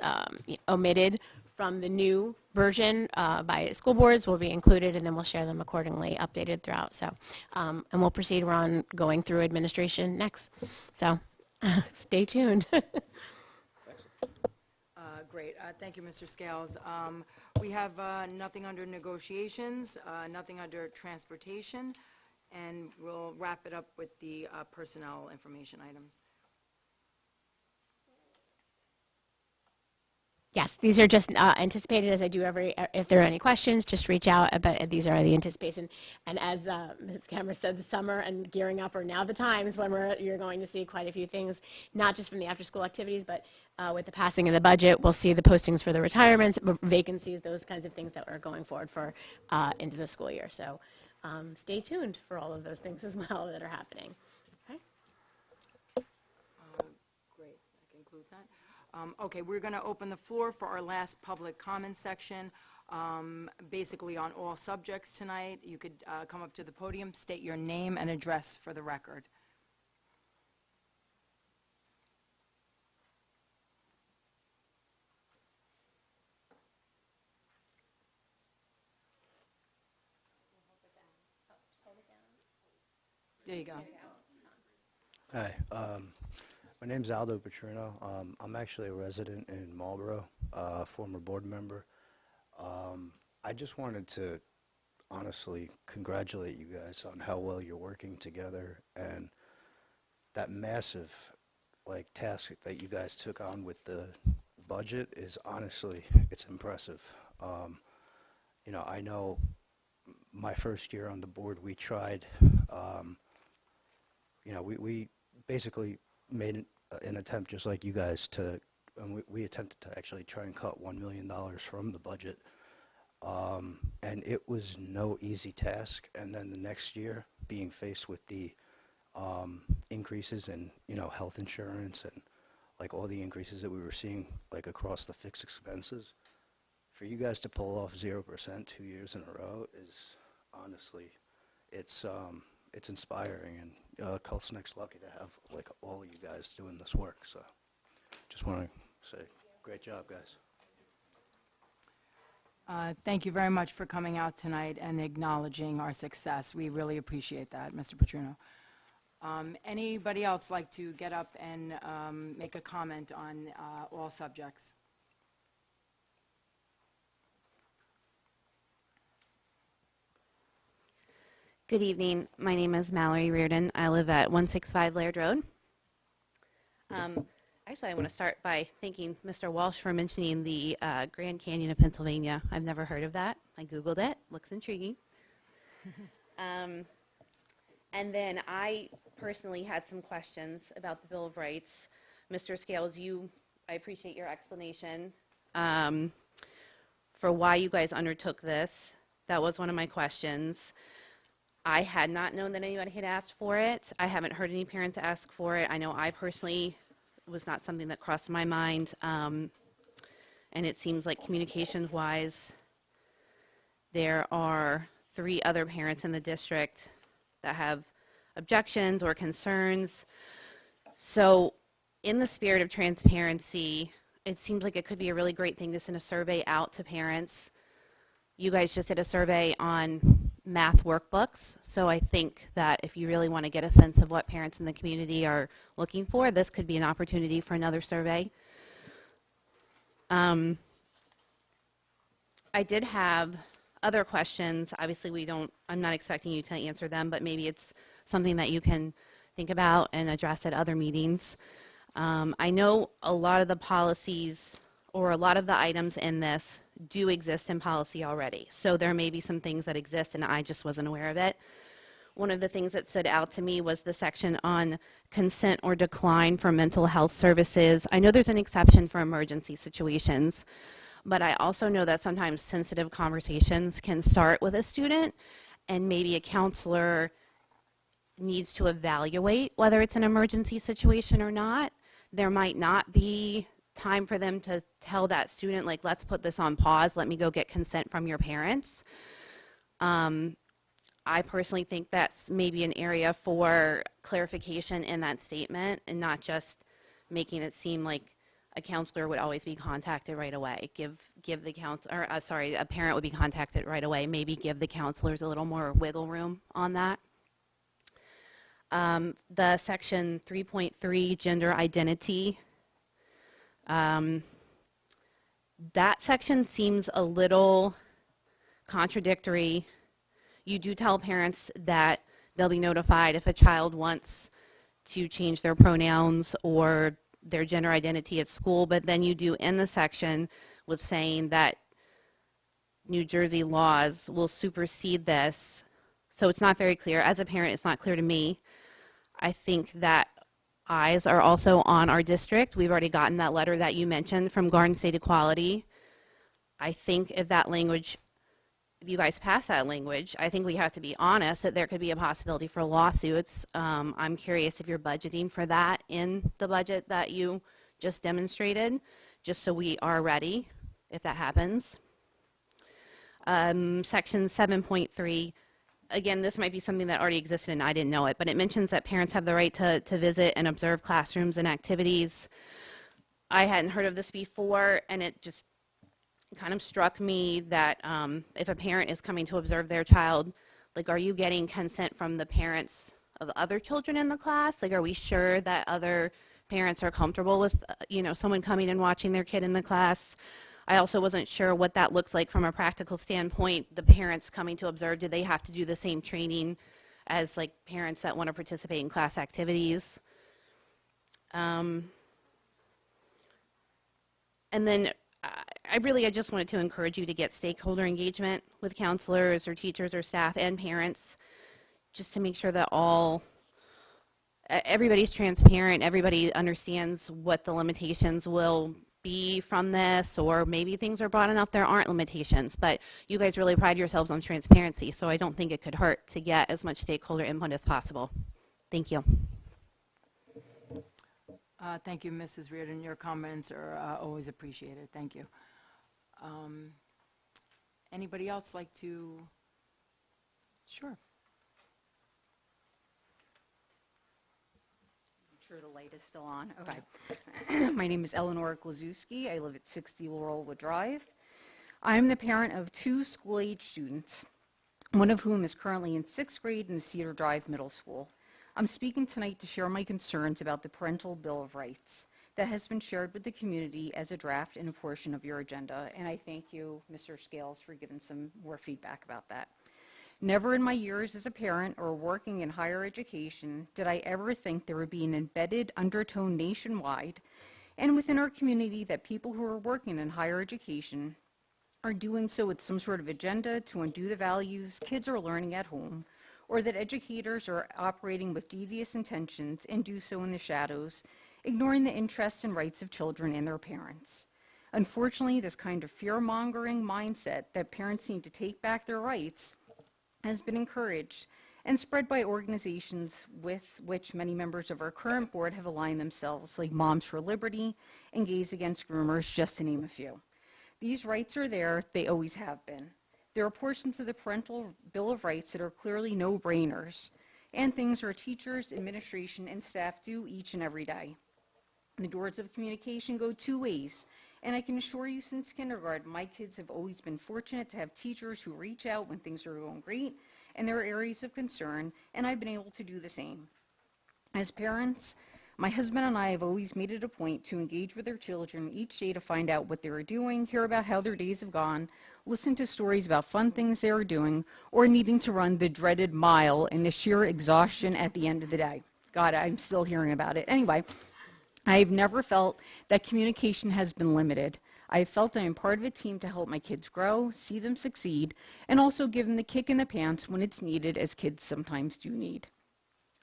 omitted from the new version by school boards will be included, and then we'll share them accordingly, updated throughout. So, and we'll proceed. We're on going through administration next. So stay tuned. Great. Thank you, Mr. Scales. We have nothing under negotiations, nothing under transportation, and we'll wrap it up with the personnel information items. Yes, these are just anticipated as I do if there are any questions, just reach out, but these are the anticipation. And as Ms. Cameron said, the summer and gearing up are now the times when you're going to see quite a few things, not just from the after-school activities, but with the passing of the budget, we'll see the postings for the retirements, vacancies, those kinds of things that are going forward for into the school year. So stay tuned for all of those things as well that are happening. Okay. Great, that concludes that. Okay, we're going to open the floor for our last public comment section, basically on all subjects tonight. You could come up to the podium, state your name and address for the record. There you go. Hi, my name's Aldo Petrino. I'm actually a resident in Marlboro, former board member. I just wanted to honestly congratulate you guys on how well you're working together, and that massive task that you guys took on with the budget is honestly, it's impressive. I know my first year on the board, we tried, we basically made an attempt just like you guys and we attempted to actually try and cut $1 million from the budget. And it was no easy task. And then the next year, being faced with the increases in, health insurance and like all the increases that we were seeing like across the fixed expenses. For you guys to pull off 0% 2 years in a row is honestly, it's inspiring, and Colts Neck's lucky to have like all of you guys doing this work. So just want to say, great job, guys. Thank you very much for coming out tonight and acknowledging our success. We really appreciate that, Mr. Petruno. Anybody else like to get up and make a comment on all subjects? Good evening. My name is Mallory Reardon. I live at 165 Laird Road. Actually, I want to start by thanking Mr. Walsh for mentioning the Grand Canyon of Pennsylvania. I've never heard of that. I Googled it. Looks intriguing. And then I personally had some questions about the Bill of Rights. Mr. Scales, I appreciate your explanation for why you guys undertook this. That was one of my questions. I had not known that anybody had asked for it. I haven't heard any parents ask for it. I know I personally was not something that crossed my mind. And it seems like communications-wise, there are 3 other parents in the district that have objections or concerns. So in the spirit of transparency, it seems like it could be a really great thing to send a survey out to parents. You guys just did a survey on math workbooks, so I think that if you really want to get a sense of what parents in the community are looking for, this could be an opportunity for another survey. I did have other questions. Obviously, I'm not expecting you to answer them, but maybe it's something that you can think about and address at other meetings. I know a lot of the policies or a lot of the items in this do exist in policy already. So there may be some things that exist and I just wasn't aware of it. One of the things that stood out to me was the section on consent or decline for mental health services. I know there's an exception for emergency situations, but I also know that sometimes sensitive conversations can start with a student and maybe a counselor needs to evaluate whether it's an emergency situation or not. There might not be time for them to tell that student, like, let's put this on pause, let me go get consent from your parents. I personally think that's maybe an area for clarification in that statement and not just making it seem like a counselor would always be contacted right away. Give the counselor, a parent would be contacted right away. Maybe give the counselors a little more wiggle room on that. The section 3.3, gender identity. That section seems a little contradictory. You do tell parents that they'll be notified if a child wants to change their pronouns or their gender identity at school, but then you do end the section with saying that New Jersey laws will supersede this. So it's not very clear. As a parent, it's not clear to me. I think that eyes are also on our district. We've already gotten that letter that you mentioned from Garden State Equality. I think if that language, if you guys pass that language, I think we have to be honest that there could be a possibility for lawsuits. I'm curious if you're budgeting for that in the budget that you just demonstrated, just so we are ready if that happens. Section 7.3. Again, this might be something that already existed and I didn't know it, but it mentions that parents have the right to visit and observe classrooms and activities. I hadn't heard of this before, and it just kind of struck me that if a parent is coming to observe their child, like, are you getting consent from the parents of other children in the class? Like, are we sure that other parents are comfortable with, someone coming and watching their kid in the class? I also wasn't sure what that looks like from a practical standpoint. The parents coming to observe, do they have to do the same training as like parents that want to participate in class activities? And then I just wanted to encourage you to get stakeholder engagement with counselors or teachers or staff and parents, just to make sure that everybody's transparent, everybody understands what the limitations will be from this, or maybe things are broad enough there aren't limitations, but you guys really pride yourselves on transparency, so I don't think it could hurt to get as much stakeholder input as possible. Thank you. Thank you, Mrs. Reardon. Your comments are always appreciated. Thank you. Anybody else like to? Sure. I'm sure the light is still on. Okay. My name is Eleanor Glazewski. I live at 60 Laurelwood Drive. I'm the parent of 2 school-age students, one of whom is currently in 6th grade in the Cedar Drive Middle School. I'm speaking tonight to share my concerns about the Parental Bill of Rights that has been shared with the community as a draft and a portion of your agenda, and I thank you, Mr. Scales, for giving some more feedback about that. Never in my years as a parent or working in higher education did I ever think there would be an embedded undertone nationwide and within our community that people who are working in higher education are doing so with some sort of agenda to undo the values kids are learning at home, or that educators are operating with devious intentions and do so in the shadows, ignoring the interests and rights of children and their parents. Unfortunately, this kind of fear-mongering mindset that parents need to take back their rights has been encouraged and spread by organizations with which many members of our current board have aligned themselves, like Moms for Liberty and Gays Against Groomers, just to name a few. These rights are there, they always have been. There are portions of the Parental Bill of Rights that are clearly no-brainers, and things our teachers, administration, and staff do each and every day. The doors of communication go 2 ways, and I can assure you since kindergarten, my kids have always been fortunate to have teachers who reach out when things are going great and there are areas of concern, and I've been able to do the same. As parents, my husband and I have always made it a point to engage with their children each day to find out what they are doing, hear about how their days have gone, listen to stories about fun things they are doing, or needing to run the dreaded mile and the sheer exhaustion at the end of the day. God, I'm still hearing about it. Anyway, I've never felt that communication has been limited. I have felt I am part of a team to help my kids grow, see them succeed, and also give them the kick in the pants when it's needed, as kids sometimes do need.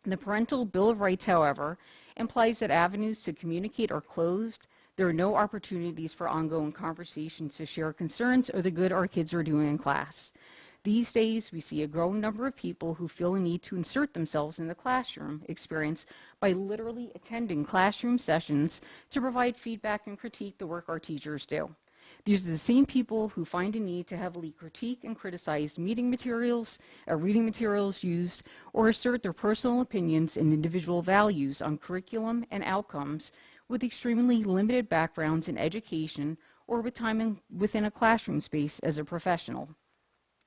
The Parental Bill of Rights, however, implies that avenues to communicate are closed. There are no opportunities for ongoing conversations to share concerns or the good our kids are doing in class. These days, we see a growing number of people who feel a need to insert themselves in the classroom experience by literally attending classroom sessions to provide feedback and critique the work our teachers do. These are the same people who find a need to heavily critique and criticize reading materials used, or assert their personal opinions and individual values on curriculum and outcomes with extremely limited backgrounds in education or with time within a classroom space as a professional.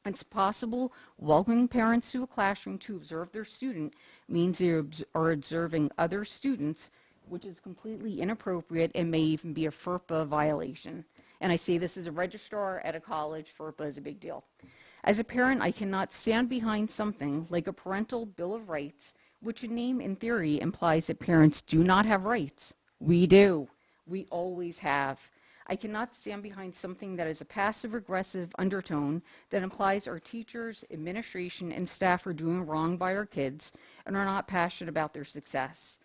It's possible welcoming parents to a classroom to observe their student means they are observing other students, which is completely inappropriate and may even be a FERPA violation. And I say this as a registrar at a college. FERPA is a big deal. As a parent, I cannot stand behind something like a Parental Bill of Rights, which in name and theory implies that parents do not have rights. We do. We always have. I cannot stand behind something that is a passive-aggressive undertone that implies our teachers, administration, and staff are doing wrong by our kids and are not passionate about their success.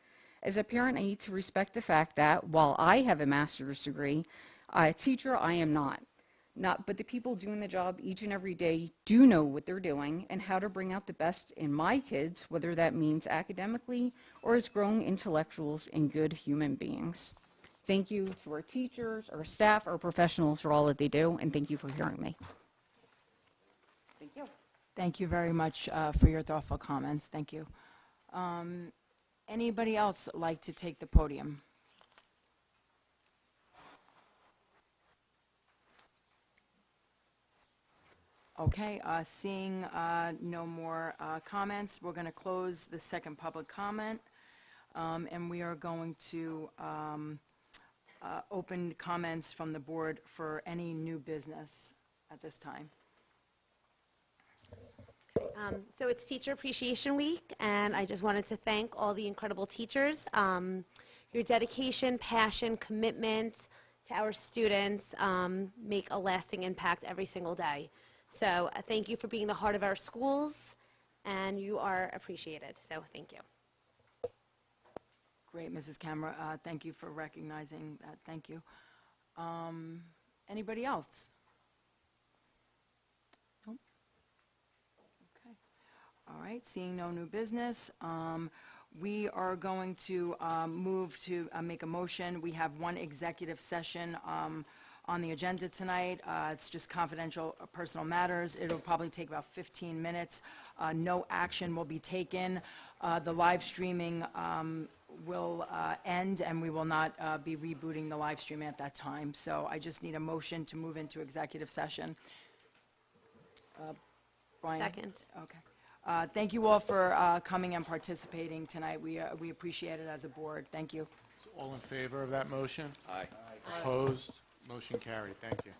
As a parent, I need to respect the fact that while I have a master's degree, a teacher I am not. But the people doing the job each and every day do know what they're doing and how to bring out the best in my kids, whether that means academically or as growing intellectuals and good human beings. Thank you to our teachers, our staff, our professionals for all that they do, and thank you for hearing me. Thank you. Thank you very much for your thoughtful comments. Thank you. Anybody else like to take the podium? Okay, seeing no more comments, we're going to close the second public comment, and we are going to open comments from the board for any new business at this time. So it's Teacher Appreciation Week, and I just wanted to thank all the incredible teachers. Your dedication, passion, commitment to our students make a lasting impact every single day. So thank you for being the heart of our schools, and you are appreciated. So thank you. Great, Mrs. Camera. Thank you for recognizing that. Thank you. Anybody else? Nope. Okay. All right, seeing no new business, We are going to move to make a motion. We have one executive session on the agenda tonight. It's just confidential personal matters. It'll probably take about 15 minutes. No action will be taken. The live streaming will end, and we will not be rebooting the live stream at that time. So I just need a motion to move into executive session. Brian? Second. Okay. Thank you all for coming and participating tonight. We appreciate it as a board. Thank you. All in favor of that motion? Aye. Opposed? Motion carried. Thank you.